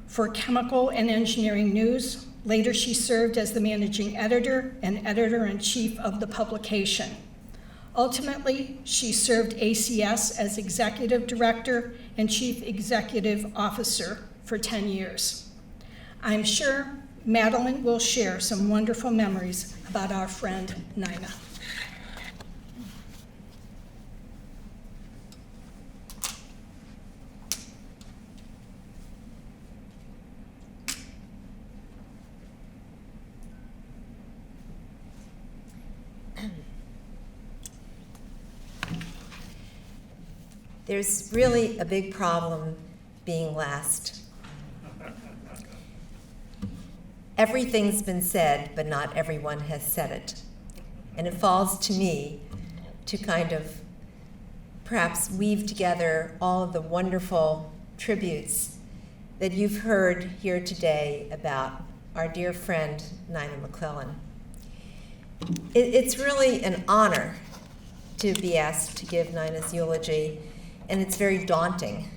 for Chemical and Engineering News. Later, she served as the managing editor and editor-in-chief of the publication. Ultimately, she served ACS as executive director and chief executive officer for 10 years. I'm sure Madeline will share some wonderful memories about our friend Nina. There's really a big problem being last. Everything's been said, but not everyone has said it. And it falls to me to kind of perhaps weave together all of the wonderful tributes that you've heard here today about our dear friend, Nina McClelland. It's really an honor to be asked to give Nina's eulogy, and it's very daunting.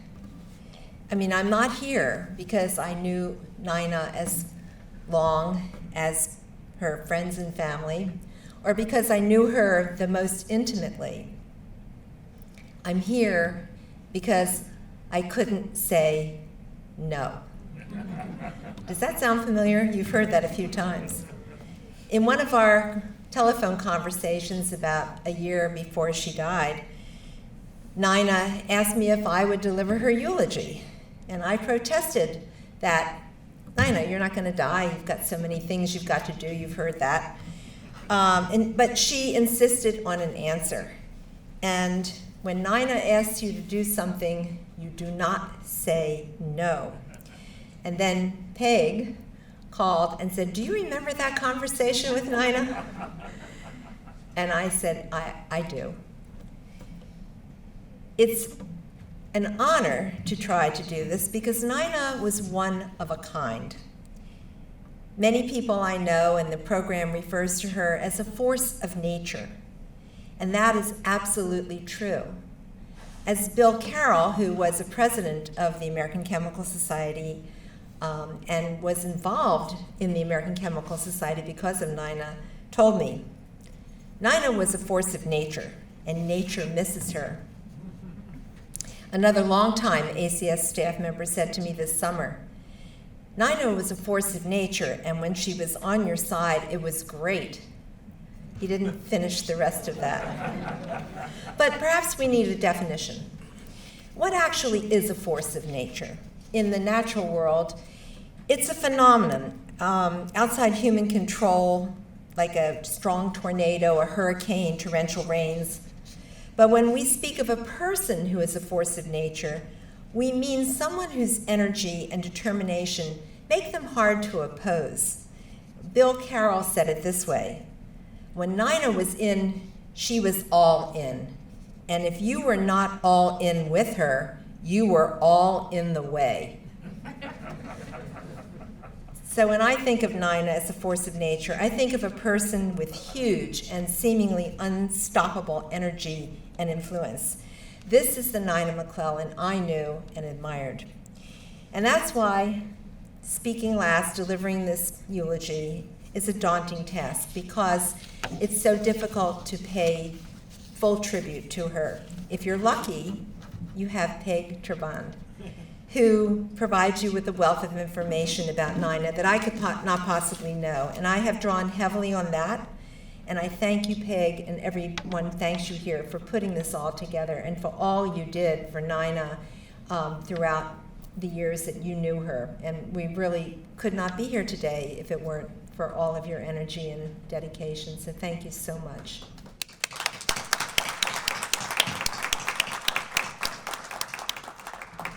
I mean, I'm not here because I knew Nina as long as her friends and family, or because I knew her the most intimately. I'm here because I couldn't say no. Does that sound familiar? You've heard that a few times. In one of our telephone conversations about a year before she died, Nina asked me if I would deliver her eulogy, and I protested that, Nina, you're not going to die. You've got so many things you've got to do. You've heard that. But she insisted on an answer. And when Nina asks you to do something, you do not say no. And then Peg called and said, do you remember that conversation with Nina? And I said, I do. It's an honor to try to do this because Nina was one of a kind. Many people I know, and the program refers to her as a force of nature, and that is absolutely true. As Bill Carroll, who was a president of the American Chemical Society and was involved in the American Chemical Society because of Nina, told me, Nina was a force of nature, and nature misses her. Another longtime ACS staff member said to me this summer, Nina was a force of nature, and when she was on your side, it was great. He didn't finish the rest of that. But perhaps we need a definition. What actually is a force of nature? In the natural world, it's a phenomenon outside human control, like a strong tornado, a hurricane, torrential rains. But when we speak of a person who is a force of nature, we mean someone whose energy and determination make them hard to oppose. Bill Carroll said it this way, when Nina was in, she was all in. And if you were not all in with her, you were all in the way. So when I think of Nina as a force of nature, I think of a person with huge and seemingly unstoppable energy and influence. This is the Nina McClelland I knew and admired. And that's why speaking last, delivering this eulogy, is a daunting task because it's so difficult to pay full tribute to her. If you're lucky, you have Peg Turband, who provides you with a wealth of information about Nina that I could not possibly know. And I have drawn heavily on that. And I thank you, Peg, and everyone thanks you here for putting this all together and for all you did for Nina throughout the years that you knew her. And we really could not be here today if it weren't for all of your energy and dedication. So thank you so much.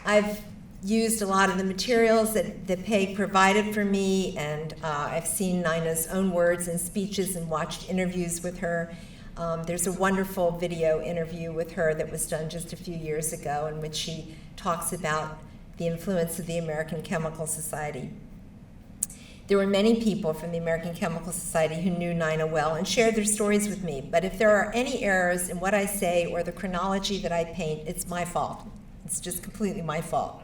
I've used a lot of the materials that Peg provided for me, and I've seen Nina's own words and speeches and watched interviews with her. There's a wonderful video interview with her that was done just a few years ago in which she talks about the influence of the American Chemical Society. There were many people from the American Chemical Society who knew Nina well and shared their stories with me, but if there are any errors in what I say or the chronology that I paint, it's my fault. It's just completely my fault.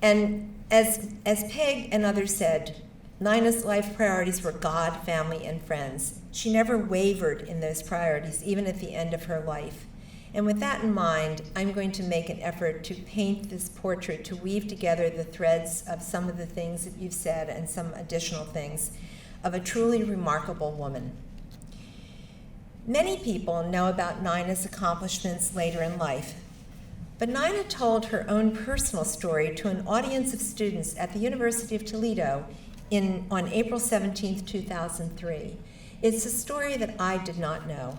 And as Peg and others said, Nina's life priorities were God, family, and friends. She never wavered in those priorities, even at the end of her life. And with that in mind, I'm going to make an effort to paint this portrait, to weave together the threads of some of the things that you've said and some additional things of a truly remarkable woman. Many people know about Nina's accomplishments later in life, but Nina told her own personal story to an audience of students at the University of Toledo on April 17, 2003. It's a story that I did not know.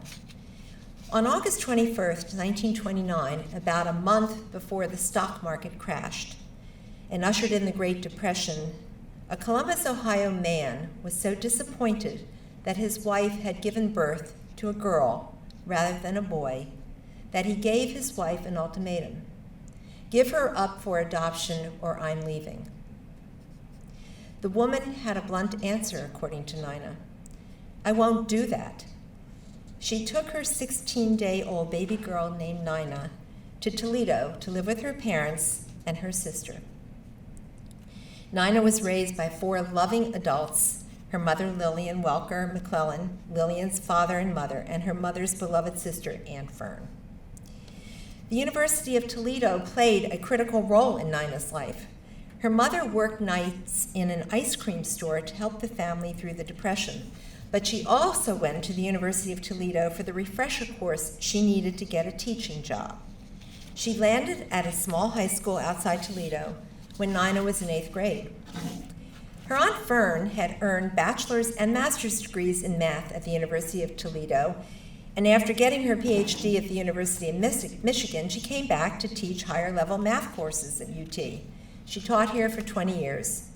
On August 21st, 1929, about a month before the stock market crashed and ushered in the Great Depression, a Columbus, Ohio man was so disappointed that his wife had given birth to a girl rather than a boy that he gave his wife an ultimatum: give her up for adoption or I'm leaving. The woman had a blunt answer, according to Nina. I won't do that. She took her 16-day-old baby girl named Nina to Toledo to live with her parents and her sister. Nina was raised by 4 loving adults: her mother, Lillian Welker McClelland, Lillian's father and mother, and her mother's beloved sister, Anne Fern. The University of Toledo played a critical role in Nina's life. Her mother worked nights in an ice cream store to help the family through the Depression, but she also went to the University of Toledo for the refresher course she needed to get a teaching job. She landed at a small high school outside Toledo when Nina was in 8th grade. Her Aunt Fern had earned bachelor's and master's degrees in math at the University of Toledo, and after getting her PhD at the University of Michigan, she came back to teach higher-level math courses at UT. She taught here for 20 years.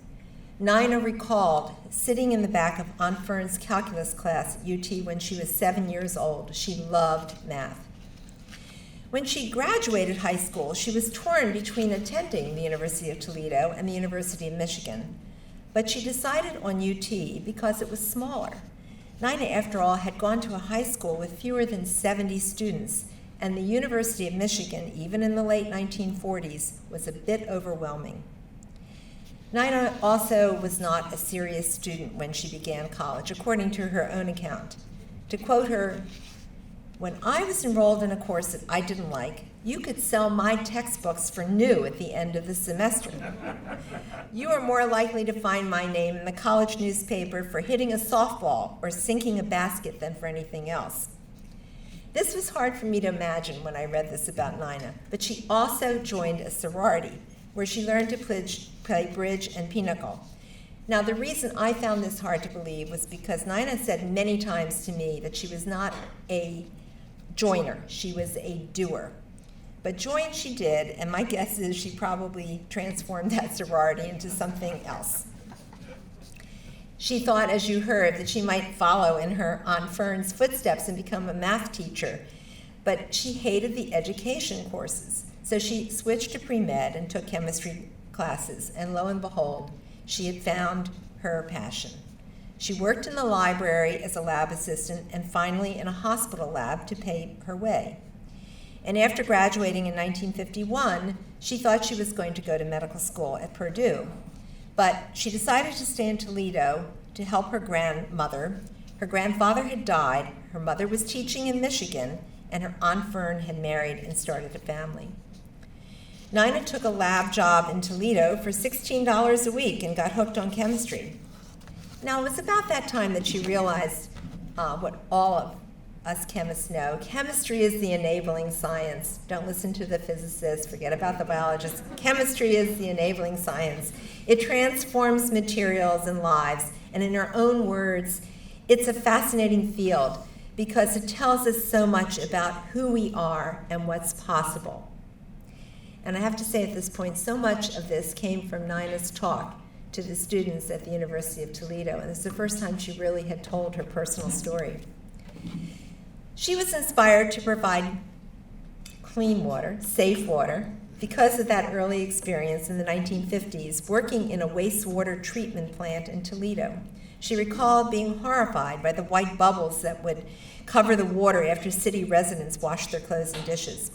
Nina recalled sitting in the back of Aunt Fern's calculus class at UT when she was 7 years old. She loved math. When she graduated high school, she was torn between attending the University of Toledo and the University of Michigan, but she decided on UT because it was smaller. Nina, after all, had gone to a high school with fewer than 70 students, and the University of Michigan, even in the late 1940s, was a bit overwhelming. Nina also was not a serious student when she began college, according to her own account. To quote her, "When I was enrolled in a course that I didn't like, you could sell my textbooks for new at the end of the semester. You are more likely to find my name in the college newspaper for hitting a softball or sinking a basket than for anything else." This was hard for me to imagine when I read this about Nina, but she also joined a sorority where she learned to play bridge and pinochle. Now, the reason I found this hard to believe was because Nina said many times to me that she was not a joiner, she was a doer. But join she did, and my guess is she probably transformed that sorority into something else. She thought, as you heard, that she might follow in her Aunt Fern's footsteps and become a math teacher, but she hated the education courses. So she switched to pre-med and took chemistry classes, and lo and behold, she had found her passion. She worked in the library as a lab assistant and finally in a hospital lab to pay her way. And after graduating in 1951, she thought she was going to go to medical school at Purdue. But she decided to stay in Toledo to help her grandmother. Her grandfather had died, her mother was teaching in Michigan, and her Aunt Fern had married and started a family. Nina took a lab job in Toledo for $16 a week and got hooked on chemistry. Now, it was about that time that she realized what all of us chemists know. Chemistry is the enabling science. Don't listen to the physicists, forget about the biologists. Chemistry is the enabling science. It transforms materials and lives, and in her own words, it's a fascinating field because it tells us so much about who we are and what's possible. And I have to say at this point, so much of this came from Nina's talk to the students at the University of Toledo, and it's the first time she really had told her personal story. She was inspired to provide clean water, safe water, because of that early experience in the 1950s working in a wastewater treatment plant in Toledo. She recalled being horrified by the white bubbles that would cover the water after city residents washed their clothes and dishes.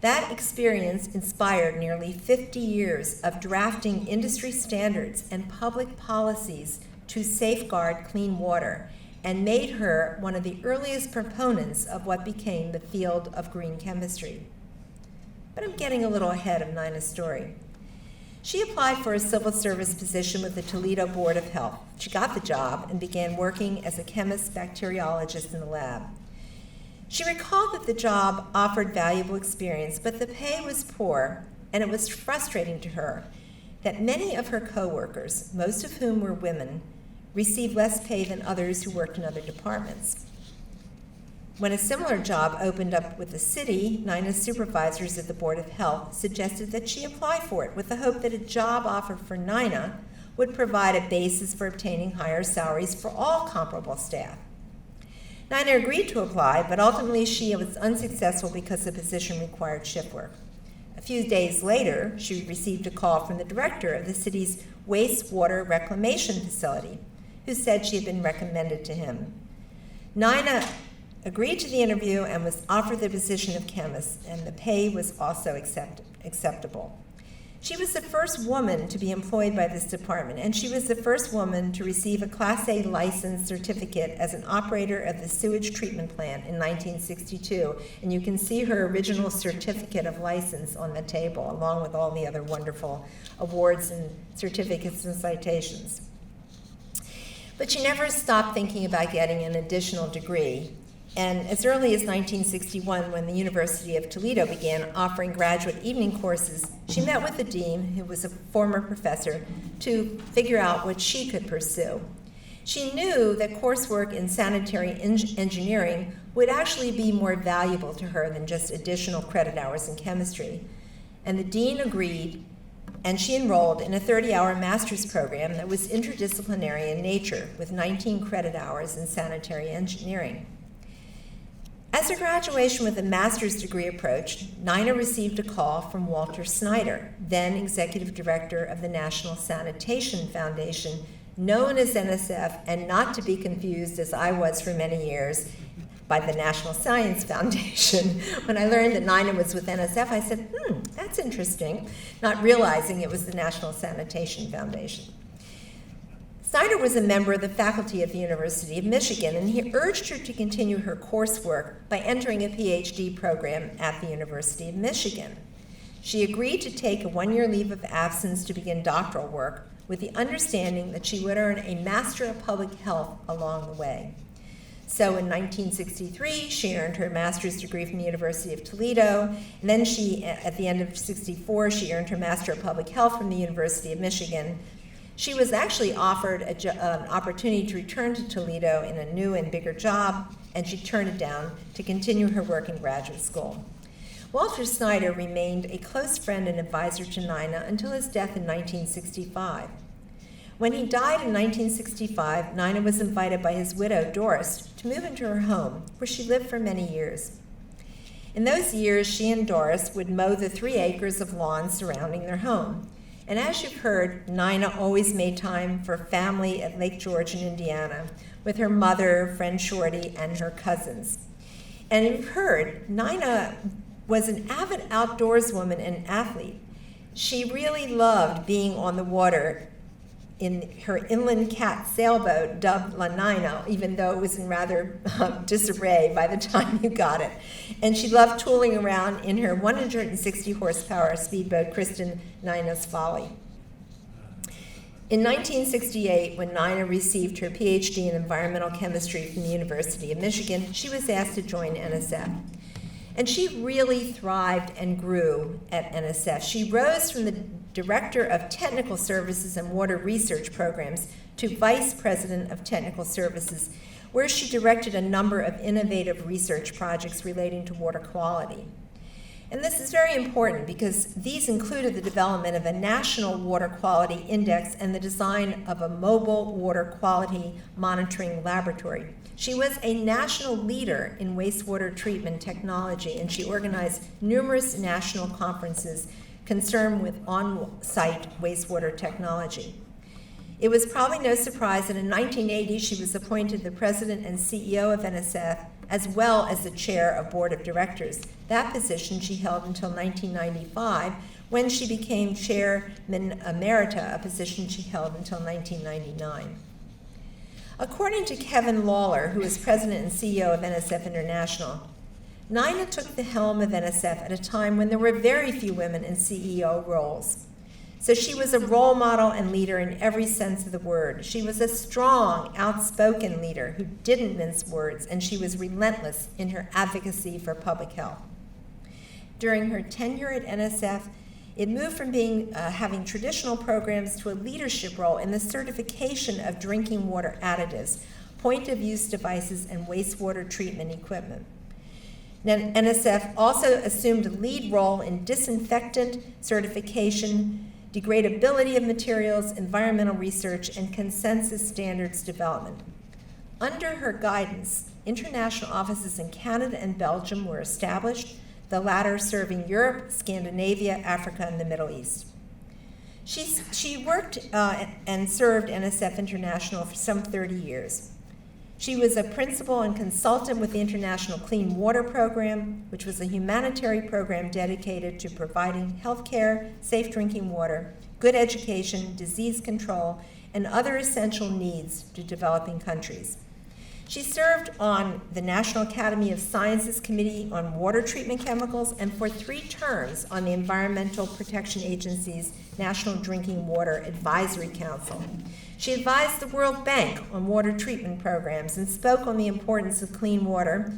That experience inspired nearly 50 years of drafting industry standards and public policies to safeguard clean water, and made her one of the earliest proponents of what became the field of green chemistry. But I'm getting a little ahead of Nina's story. She applied for a civil service position with the Toledo Board of Health. She got the job and began working as a chemist bacteriologist in the lab. She recalled that the job offered valuable experience, but the pay was poor, and it was frustrating to her that many of her coworkers, most of whom were women, received less pay than others who worked in other departments. When a similar job opened up with the city, Nina's supervisors at the Board of Health suggested that she apply for it with the hope that a job offer for Nina would provide a basis for obtaining higher salaries for all comparable staff. Nina agreed to apply, but ultimately she was unsuccessful because the position required shift work. A few days later, she received a call from the director of the city's wastewater reclamation facility, who said she had been recommended to him. Nina agreed to the interview and was offered the position of chemist, and the pay was also acceptable. She was the first woman to be employed by this department, and she was the first woman to receive a Class A license certificate as an operator of the sewage treatment plant in 1962, and you can see her original certificate of license on the table, along with all the other wonderful awards and certificates and citations. But she never stopped thinking about getting an additional degree. And as early as 1961, when the University of Toledo began offering graduate evening courses, she met with the dean, who was a former professor, to figure out what she could pursue. She knew that coursework in sanitary engineering would actually be more valuable to her than just additional credit hours in chemistry. And the dean agreed, and she enrolled in a 30-hour master's program that was interdisciplinary in nature, with 19 credit hours in sanitary engineering. As her graduation with a master's degree approached, Nina received a call from Walter Snyder, then executive director of the National Sanitation Foundation, known as NSF, and not to be confused, as I was for many years, by the National Science Foundation. When I learned that Nina was with NSF, I said, that's interesting, not realizing it was the National Sanitation Foundation. Snyder was a member of the faculty of the University of Michigan, and he urged her to continue her coursework by entering a PhD program at the University of Michigan. She agreed to take a one-year leave of absence to begin doctoral work, with the understanding that she would earn a Master of Public Health along the way. So in 1963, she earned her master's degree from the University of Toledo, and then at the end of 64, she earned her Master of Public Health from the University of Michigan. She was actually offered an opportunity to return to Toledo in a new and bigger job, and she turned it down to continue her work in graduate school. Walter Snyder remained a close friend and advisor to Nina until his death in 1965. When he died in 1965, Nina was invited by his widow, Doris, to move into her home, where she lived for many years. In those years, she and Doris would mow the 3 acres of lawn surrounding their home. And as you've heard, Nina always made time for family at Lake George in Indiana, with her mother, friend Shorty, and her cousins. And you've heard, Nina was an avid outdoors woman and athlete. She really loved being on the water in her inland cat sailboat dubbed La Nina, even though it was in rather disarray by the time you got it. And she loved tooling around in her 160 horsepower speedboat, Kristen Nina's Folly. In 1968, when Nina received her PhD in environmental chemistry from the University of Michigan, she was asked to join NSF. And she really thrived and grew at NSF. She rose from the Director of Technical Services and Water Research Programs to Vice President of Technical Services, where she directed a number of innovative research projects relating to water quality. And this is very important because these included the development of a national water quality index and the design of a mobile water quality monitoring laboratory. She was a national leader in wastewater treatment technology, and she organized numerous national conferences concerned with on-site wastewater technology. It was probably no surprise that in 1980 she was appointed the president and CEO of NSF, as well as the chair of board of directors. That position she held until 1995, when she became chairman emerita, a position she held until 1999. According to Kevin Lawler, who is president and CEO of NSF International, Nina took the helm of NSF at a time when there were very few women in CEO roles. So she was a role model and leader in every sense of the word. She was a strong, outspoken leader who didn't mince words, and she was relentless in her advocacy for public health. During her tenure at NSF, it moved from having traditional programs to a leadership role in the certification of drinking water additives, point-of-use devices, and wastewater treatment equipment. NSF also assumed a lead role in disinfectant certification, degradability of materials, environmental research, and consensus standards development. Under her guidance, international offices in Canada and Belgium were established, the latter serving Europe, Scandinavia, Africa, and the Middle East. She worked and served NSF International for some 30 years. She was a principal and consultant with the International Clean Water Program, which was a humanitarian program dedicated to providing health care, safe drinking water, good education, disease control, and other essential needs to developing countries. She served on the National Academy of Sciences Committee on Water Treatment Chemicals and for 3 terms on the Environmental Protection Agency's National Drinking Water Advisory Council. She advised the World Bank on water treatment programs and spoke on the importance of clean water,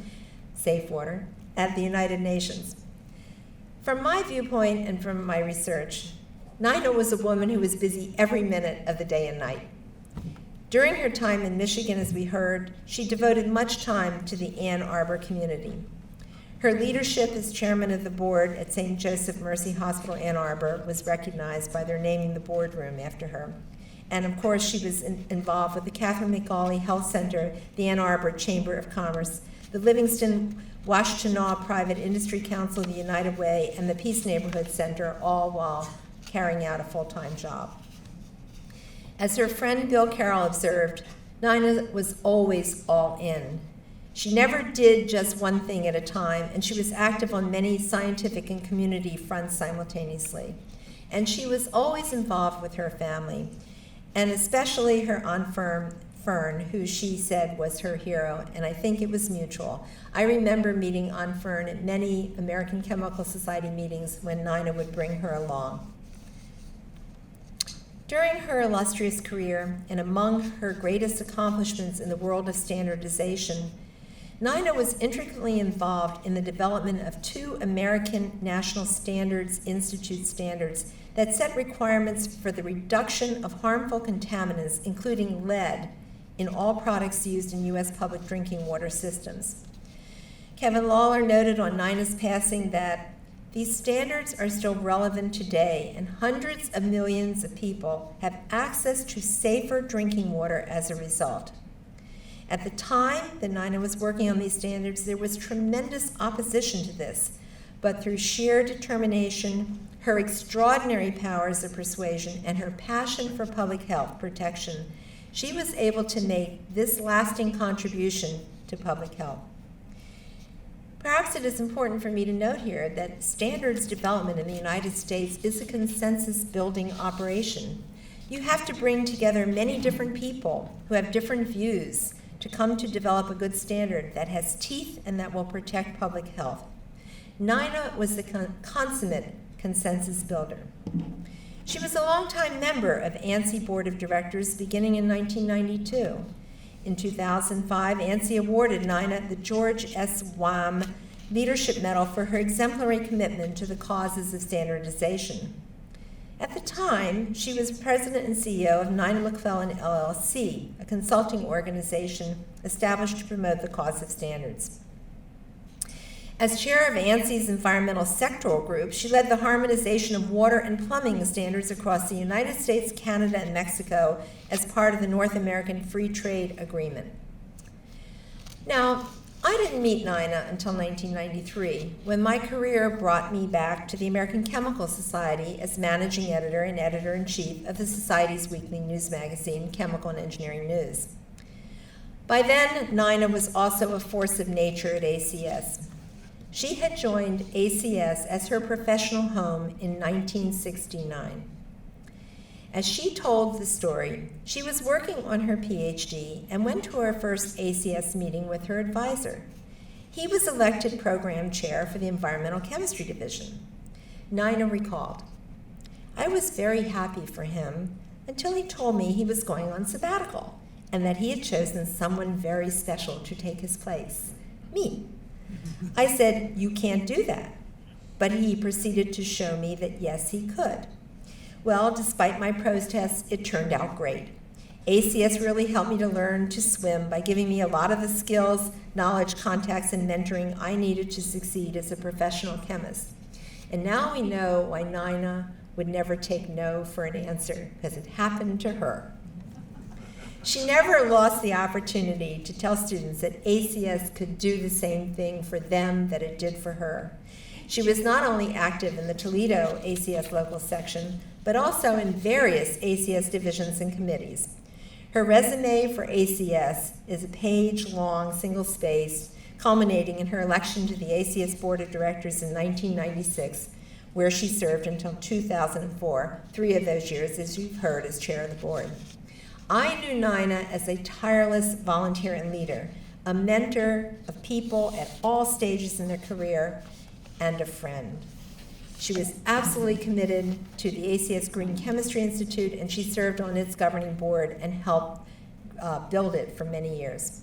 safe water, at the United Nations. From my viewpoint and from my research, Nina was a woman who was busy every minute of the day and night. During her time in Michigan, as we heard, she devoted much time to the Ann Arbor community. Her leadership as chairman of the board at St. Joseph Mercy Hospital, Ann Arbor, was recognized by their naming the boardroom after her. And of course, she was involved with the Catherine McAuley Health Center, the Ann Arbor Chamber of Commerce, the Livingston Washtenaw Private Industry Council, the United Way, and the Peace Neighborhood Center, all while carrying out a full-time job. As her friend Bill Carroll observed, Nina was always all in. She never did just one thing at a time, and she was active on many scientific and community fronts simultaneously. And she was always involved with her family, and especially her Aunt Fern, who she said was her hero, and I think it was mutual. I remember meeting Aunt Fern at many American Chemical Society meetings when Nina would bring her along. During her illustrious career, and among her greatest accomplishments in the world of standardization, Nina was intricately involved in the development of 2 American National Standards Institute standards that set requirements for the reduction of harmful contaminants, including lead, in all products used in U.S. public drinking water systems. Kevin Lawler noted on Nina's passing that these standards are still relevant today, and hundreds of millions of people have access to safer drinking water as a result. At the time that Nina was working on these standards, there was tremendous opposition to this, but through sheer determination, her extraordinary powers of persuasion, and her passion for public health protection, she was able to make this lasting contribution to public health. Perhaps it is important for me to note here that standards development in the United States is a consensus-building operation. You have to bring together many different people who have different views to come to develop a good standard that has teeth and that will protect public health. Nina was the consummate consensus builder. She was a longtime member of ANSI Board of Directors beginning in 1992. In 2005, ANSI awarded Nina the George S. Wham Leadership Medal for her exemplary commitment to the causes of standardization. At the time, she was president and CEO of Nina McClelland LLC, a consulting organization established to promote the cause of standards. As chair of ANSI's environmental sectoral group, she led the harmonization of water and plumbing standards across the United States, Canada, and Mexico as part of the North American Free Trade Agreement. Now, I didn't meet Nina until 1993, when my career brought me back to the American Chemical Society as managing editor and editor-in-chief of the Society's weekly news magazine, Chemical and Engineering News. By then, Nina was also a force of nature at ACS. She had joined ACS as her professional home in 1969. As she told the story, she was working on her PhD and went to her first ACS meeting with her advisor. He was elected program chair for the Environmental Chemistry Division. Nina recalled, "I was very happy for him until he told me he was going on sabbatical and that he had chosen someone very special to take his place, me. I said, 'You can't do that.' But he proceeded to show me that yes, he could. Well, despite my protests, it turned out great. ACS really helped me to learn to swim by giving me a lot of the skills, knowledge, contacts, and mentoring I needed to succeed as a professional chemist. And now we know why Nina would never take no for an answer, because it happened to her." She never lost the opportunity to tell students that ACS could do the same thing for them that it did for her. She was not only active in the Toledo ACS local section, but also in various ACS divisions and committees. Her resume for ACS is a page-long, single-spaced, culminating in her election to the ACS Board of Directors in 1996, where she served until 2004, 3 of those years, as you've heard, as chair of the board. I knew Nina as a tireless volunteer and leader, a mentor of people at all stages in their career, and a friend. She was absolutely committed to the ACS Green Chemistry Institute, and she served on its governing board and helped build it for many years.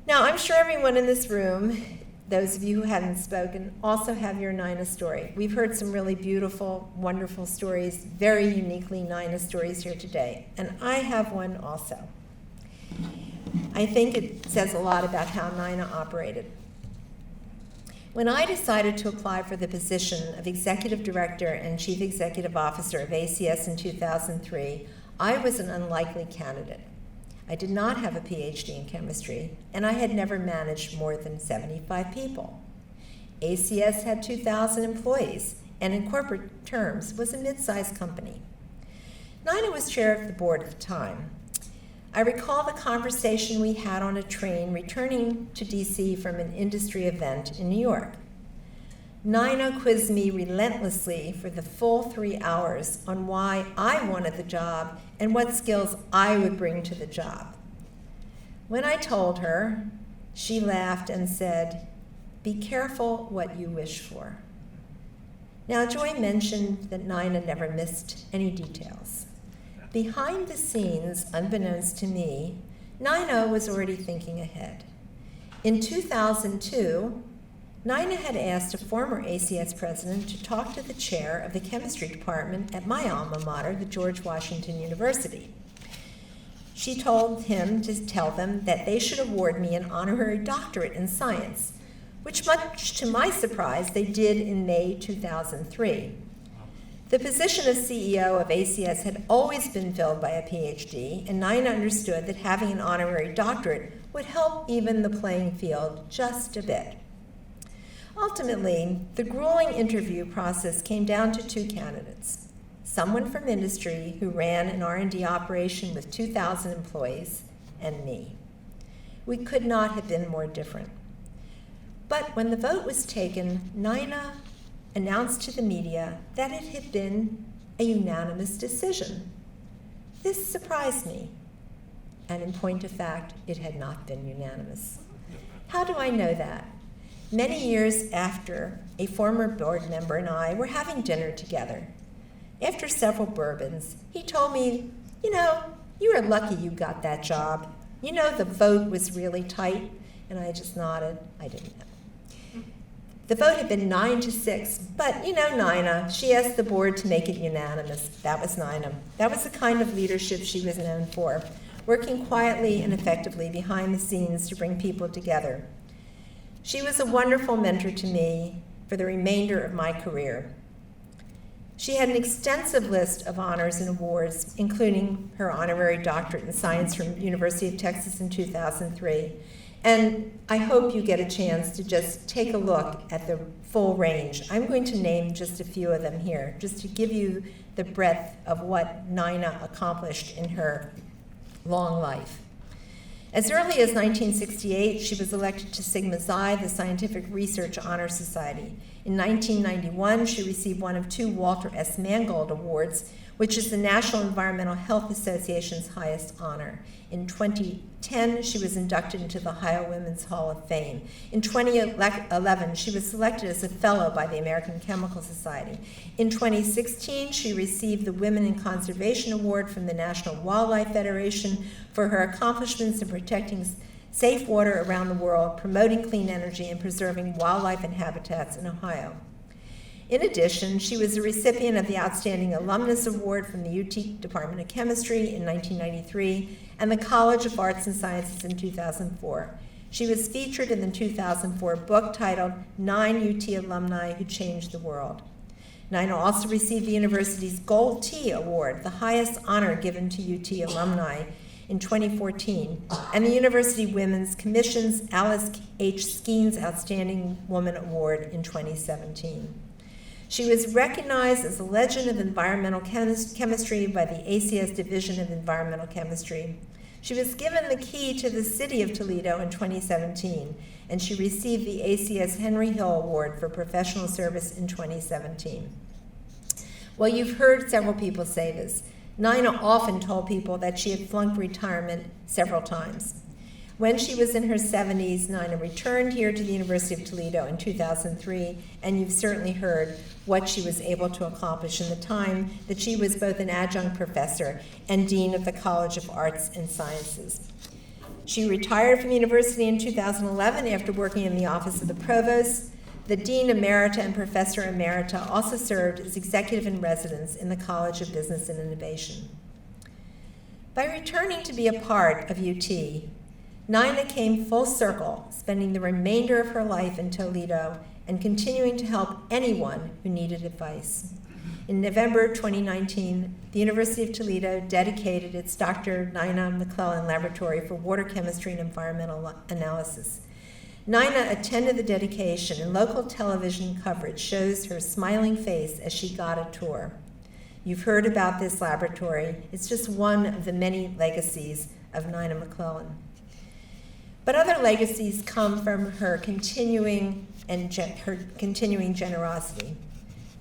Now, I'm sure everyone in this room, those of you who haven't spoken, also have your Nina story. We've heard some really beautiful, wonderful stories, very uniquely Nina stories here today, and I have one also. I think it says a lot about how Nina operated. When I decided to apply for the position of Executive Director and Chief Executive Officer of ACS in 2003, I was an unlikely candidate. I did not have a PhD in chemistry, and I had never managed more than 75 people. ACS had 2,000 employees, and in corporate terms was a mid-sized company. Nina was chair of the board at the time. I recall the conversation we had on a train returning to DC from an industry event in New York. Nina quizzed me relentlessly for the full 3 hours on why I wanted the job and what skills I would bring to the job. When I told her, she laughed and said, "Be careful what you wish for." Now, Joy mentioned that Nina never missed any details. Behind the scenes, unbeknownst to me, Nina was already thinking ahead. In 2002, Nina had asked a former ACS president to talk to the chair of the chemistry department at my alma mater, the George Washington University. She told him to tell them that they should award me an honorary doctorate in science, which much to my surprise, they did in May 2003. The position of CEO of ACS had always been filled by a PhD, and Nina understood that having an honorary doctorate would help even the playing field just a bit. Ultimately, the grueling interview process came down to 2 candidates, someone from industry who ran an R&D operation with 2,000 employees, and me. We could not have been more different. But when the vote was taken, Nina announced to the media that it had been a unanimous decision. This surprised me, and in point of fact, it had not been unanimous. How do I know that? Many years after, a former board member and I were having dinner together. After several bourbons, he told me, "You know, you were lucky you got that job. You know, the vote was really tight." And I just nodded. I didn't know. The vote had been 9-6, but you know Nina, she asked the board to make it unanimous. That was Nina. That was the kind of leadership she was known for, working quietly and effectively behind the scenes to bring people together. She was a wonderful mentor to me for the remainder of my career. She had an extensive list of honors and awards, including her honorary doctorate in science from University of Texas in 2003, And I hope you get a chance to just take a look at the full range. I'm going to name just a few of them here, just to give you the breadth of what Nina accomplished in her long life. As early as 1968, she was elected to Sigma Xi, the Scientific Research Honor Society. In 1991, she received one of 2 Walter S. Mangold Awards, which is the National Environmental Health Association's highest honor. In 2010, she was inducted into the Ohio Women's Hall of Fame. In 2011, she was selected as a fellow by the American Chemical Society. In 2016, she received the Women in Conservation Award from the National Wildlife Federation for her accomplishments in protecting safe water around the world, promoting clean energy, and preserving wildlife and habitats in Ohio. In addition, she was a recipient of the Outstanding Alumnus Award from the UT Department of Chemistry in 1993 and the College of Arts and Sciences in 2004. She was featured in the 2004 book titled 9 UT Alumni Who Changed the World. Nina also received the university's Gold T Award, the highest honor given to UT alumni, in 2014, and the University Women's Commission's Alice H. Skeens Outstanding Woman Award in 2017. She was recognized as a legend of environmental chemistry by the ACS Division of Environmental Chemistry. She was given the key to the city of Toledo in 2017, and she received the ACS Henry Hill Award for professional service in 2017. Well, you've heard several people say this. Nina often told people that she had flunked retirement several times. When she was in her 70s, Nina returned here to the University of Toledo in 2003, and you've certainly heard what she was able to accomplish in the time that she was both an adjunct professor and dean of the College of Arts and Sciences. She retired from the university in 2011 after working in the office of the provost. The dean emerita and professor emerita also served as executive in residence in the College of Business and Innovation. By returning to be a part of UT, Nina came full circle, spending the remainder of her life in Toledo and continuing to help anyone who needed advice. In November 2019, the University of Toledo dedicated its Dr. Nina McClelland Laboratory for Water Chemistry and Environmental Analysis. Nina attended the dedication, and local television coverage shows her smiling face as she got a tour. You've heard about this laboratory. It's just one of the many legacies of Nina McClelland. But other legacies come from her continuing generosity.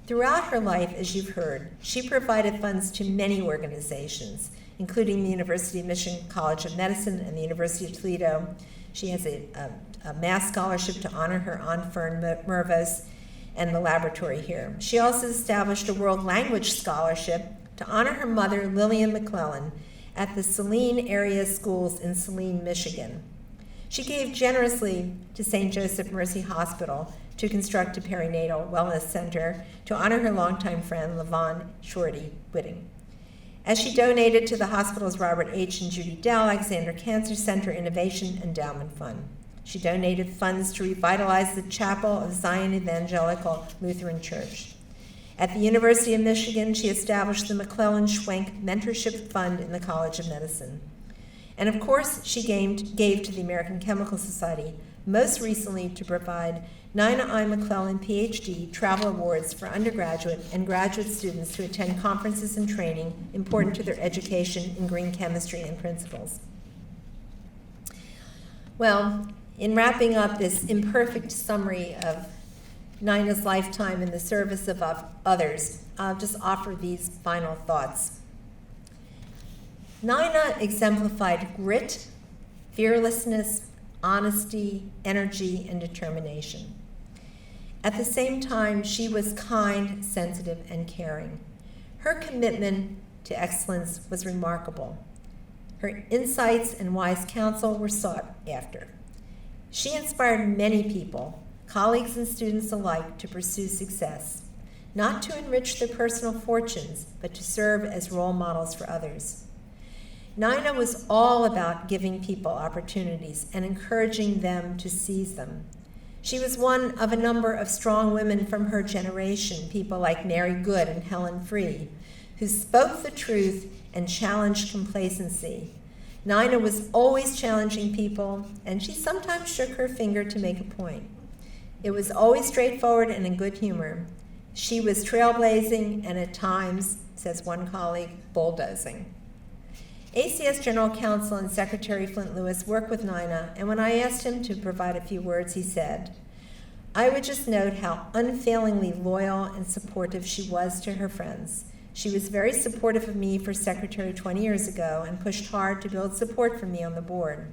Throughout her life, as you've heard, she provided funds to many organizations, including the University of Michigan College of Medicine and the University of Toledo. She has a Mass Scholarship to honor her Aunt Fern Mervos and the laboratory here. She also established a World Language Scholarship to honor her mother, Lillian McClelland, at the Saline Area Schools in Saline, Michigan. She gave generously to St. Joseph Mercy Hospital to construct a perinatal wellness center to honor her longtime friend, Levon Shorty Whitting. As she donated to the hospital's Robert H. and Judy Dell Alexander Cancer Center Innovation Endowment Fund. She donated funds to revitalize the chapel of Zion Evangelical Lutheran Church. At the University of Michigan, she established the McClelland-Schwenk Mentorship Fund in the College of Medicine. And of course, she gave to the American Chemical Society, most recently to provide Nina I. McClelland, PhD, travel awards for undergraduate and graduate students to attend conferences and training important to their education in green chemistry and principles. Well, in wrapping up this imperfect summary of Nina's lifetime in the service of others, I'll just offer these final thoughts. Nina exemplified grit, fearlessness, honesty, energy, and determination. At the same time, she was kind, sensitive, and caring. Her commitment to excellence was remarkable. Her insights and wise counsel were sought after. She inspired many people, colleagues and students alike, to pursue success, not to enrich their personal fortunes, but to serve as role models for others. Nina was all about giving people opportunities and encouraging them to seize them. She was one of a number of strong women from her generation, people like Mary Good and Helen Free, who spoke the truth and challenged complacency. Nina was always challenging people, and she sometimes shook her finger to make a point. It was always straightforward and in good humor. She was trailblazing and at times, says one colleague, bulldozing. ACS General Counsel and Secretary Flint Lewis worked with Nina, and when I asked him to provide a few words, he said, "I would just note how unfailingly loyal and supportive she was to her friends. She was very supportive of me for secretary 20 years ago and pushed hard to build support for me on the board.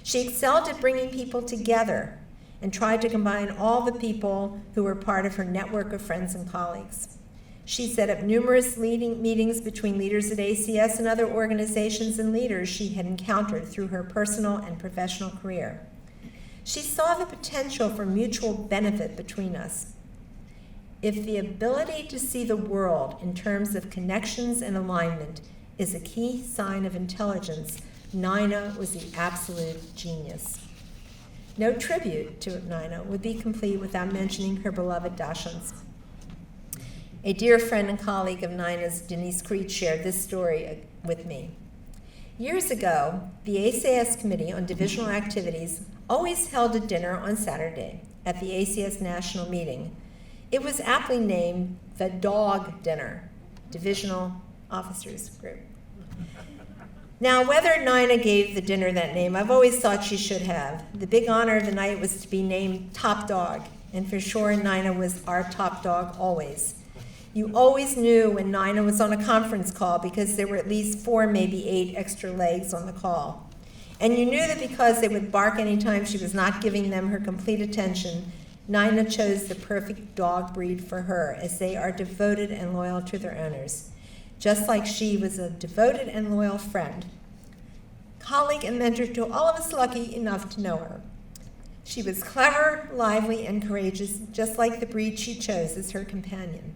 She excelled at bringing people together and tried to combine all the people who were part of her network of friends and colleagues. She set up numerous meetings between leaders at ACS and other organizations and leaders she had encountered through her personal and professional career. She saw the potential for mutual benefit between us. If the ability to see the world in terms of connections and alignment is a key sign of intelligence, Nina was the absolute genius." No tribute to Nina would be complete without mentioning her beloved Dachshunds. A dear friend and colleague of Nina's, Denise Creed, shared this story with me. Years ago, the ACS Committee on Divisional Activities always held a dinner on Saturday at the ACS National Meeting. It was aptly named the Dog Dinner, Divisional Officers Group. Now, whether Nina gave the dinner that name, I've always thought she should have. The big honor of the night was to be named Top Dog, and for sure Nina was our top dog always. You always knew when Nina was on a conference call because there were at least 4, maybe 8 extra legs on the call. And you knew that because they would bark anytime she was not giving them her complete attention, Nina chose the perfect dog breed for her, as they are devoted and loyal to their owners, just like she was a devoted and loyal friend, colleague, and mentor to all of us lucky enough to know her. She was clever, lively, and courageous, just like the breed she chose as her companion.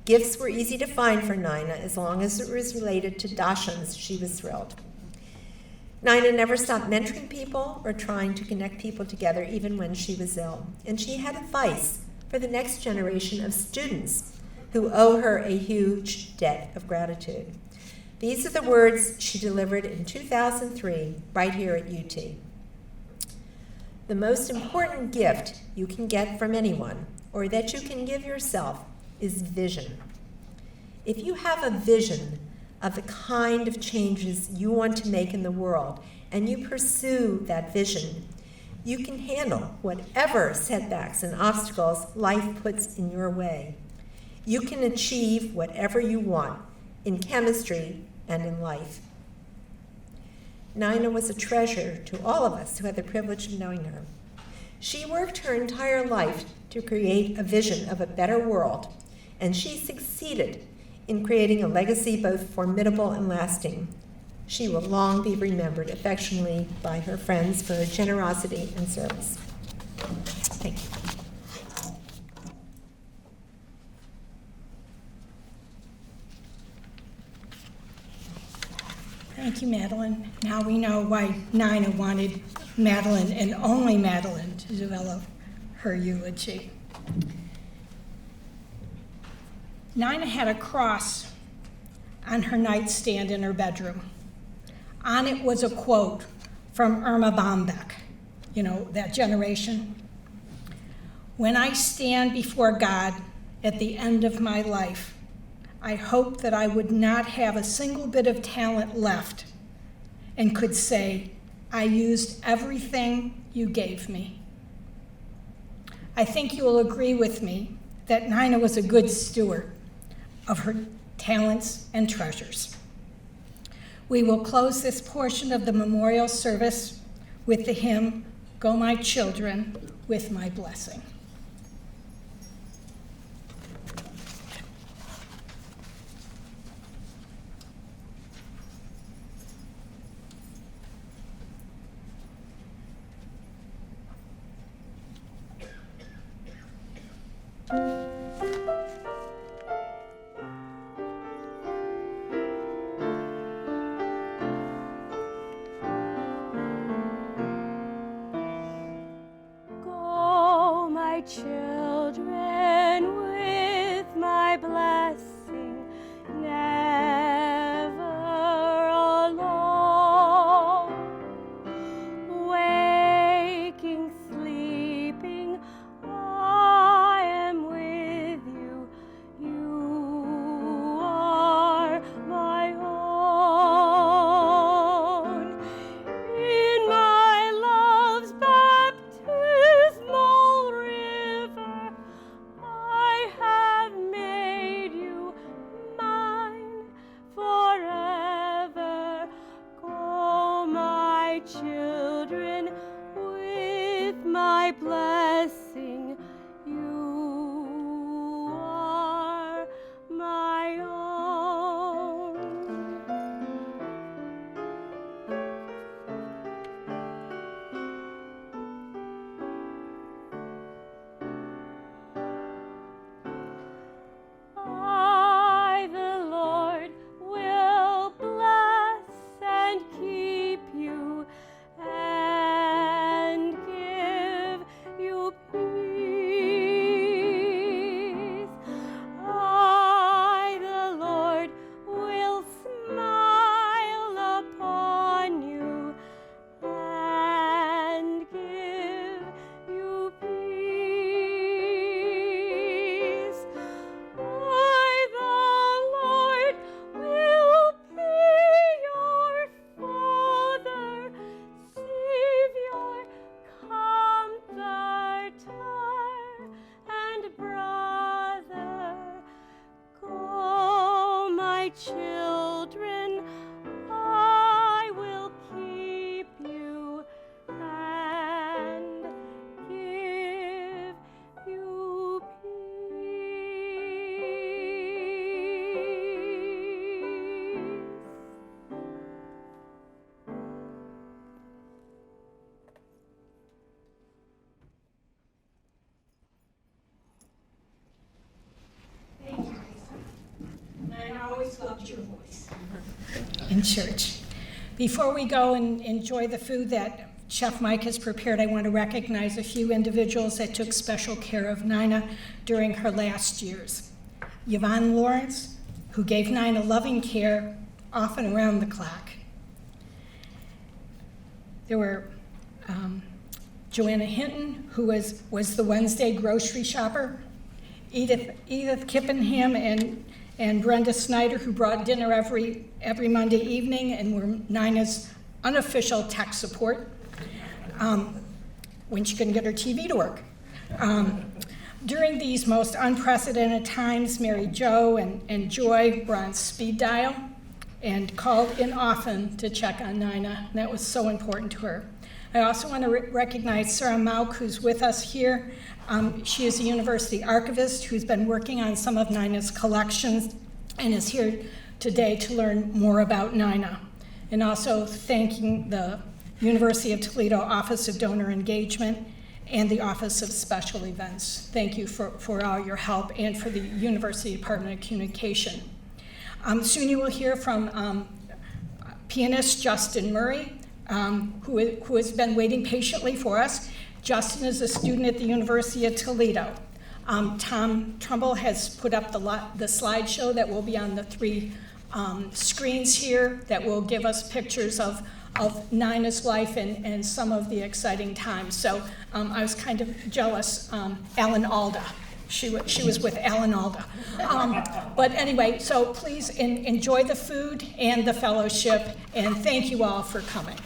Gifts were easy to find for Nina. As long as it was related to Dachshunds, she was thrilled. Nina never stopped mentoring people or trying to connect people together, even when she was ill. And she had advice for the next generation of students who owe her a huge debt of gratitude. These are the words she delivered in 2003, right here at UT. "The most important gift you can get from anyone, or that you can give yourself, is vision. If you have a vision of the kind of changes you want to make in the world, and you pursue that vision, you can handle whatever setbacks and obstacles life puts in your way. You can achieve whatever you want in chemistry and in life." Nina was a treasure to all of us who had the privilege of knowing her. She worked her entire life to create a vision of a better world, and she succeeded in creating a legacy both formidable and lasting. She will long be remembered affectionately by her friends for her generosity and service. Thank you. Thank you, Madeline. Now we know why Nina wanted Madeline and only Madeline to develop her eulogy. Nina had a cross on her nightstand in her bedroom. On it was a quote from Irma Bombeck, you know, that generation. "When I stand before God at the end of my life, I hope that I would not have a single bit of talent left and could say, 'I used everything you gave me.' I think you will agree with me that Nina was a good steward of her talents and treasures." We will close this portion of the memorial service with the hymn, "Go My Children, with My Blessing." Go, my children, with my blessing, never alone. my children, I will keep you and give you peace. Thank you, Lisa. And I always loved your voice in church. Before we go and enjoy the food that Chef Mike has prepared, I want to recognize a few individuals that took special care of Nina during her last years. Yvonne Lawrence, who gave Nina loving care, often around the clock. There were Joanna Hinton, who was the Wednesday grocery shopper. Edith Kippenham and Brenda Snyder, who brought dinner every Monday evening and were Nina's unofficial tech support when she couldn't get her TV to work. During these most unprecedented times, Mary Jo and Joy were on speed dial and called in often to check on Nina, and that was so important to her. I also want to recognize Sarah Mauk, who's with us here. She is a university archivist who's been working on some of Nina's collections and is here today to learn more about Nina. And also thanking the University of Toledo Office of Donor Engagement and the Office of Special Events. Thank you for all your help, and for the University Department of Communication. Soon you will hear from pianist Justin Murray, who has been waiting patiently for us. Justin is a student at the University of Toledo. Tom Trumbull has put up the slideshow that will be on the three screens here that will give us pictures of Nina's life and some of the exciting times. So I was kind of jealous. Alan Alda. She was with Alan Alda. But anyway, so please enjoy the food and the fellowship, and thank you all for coming.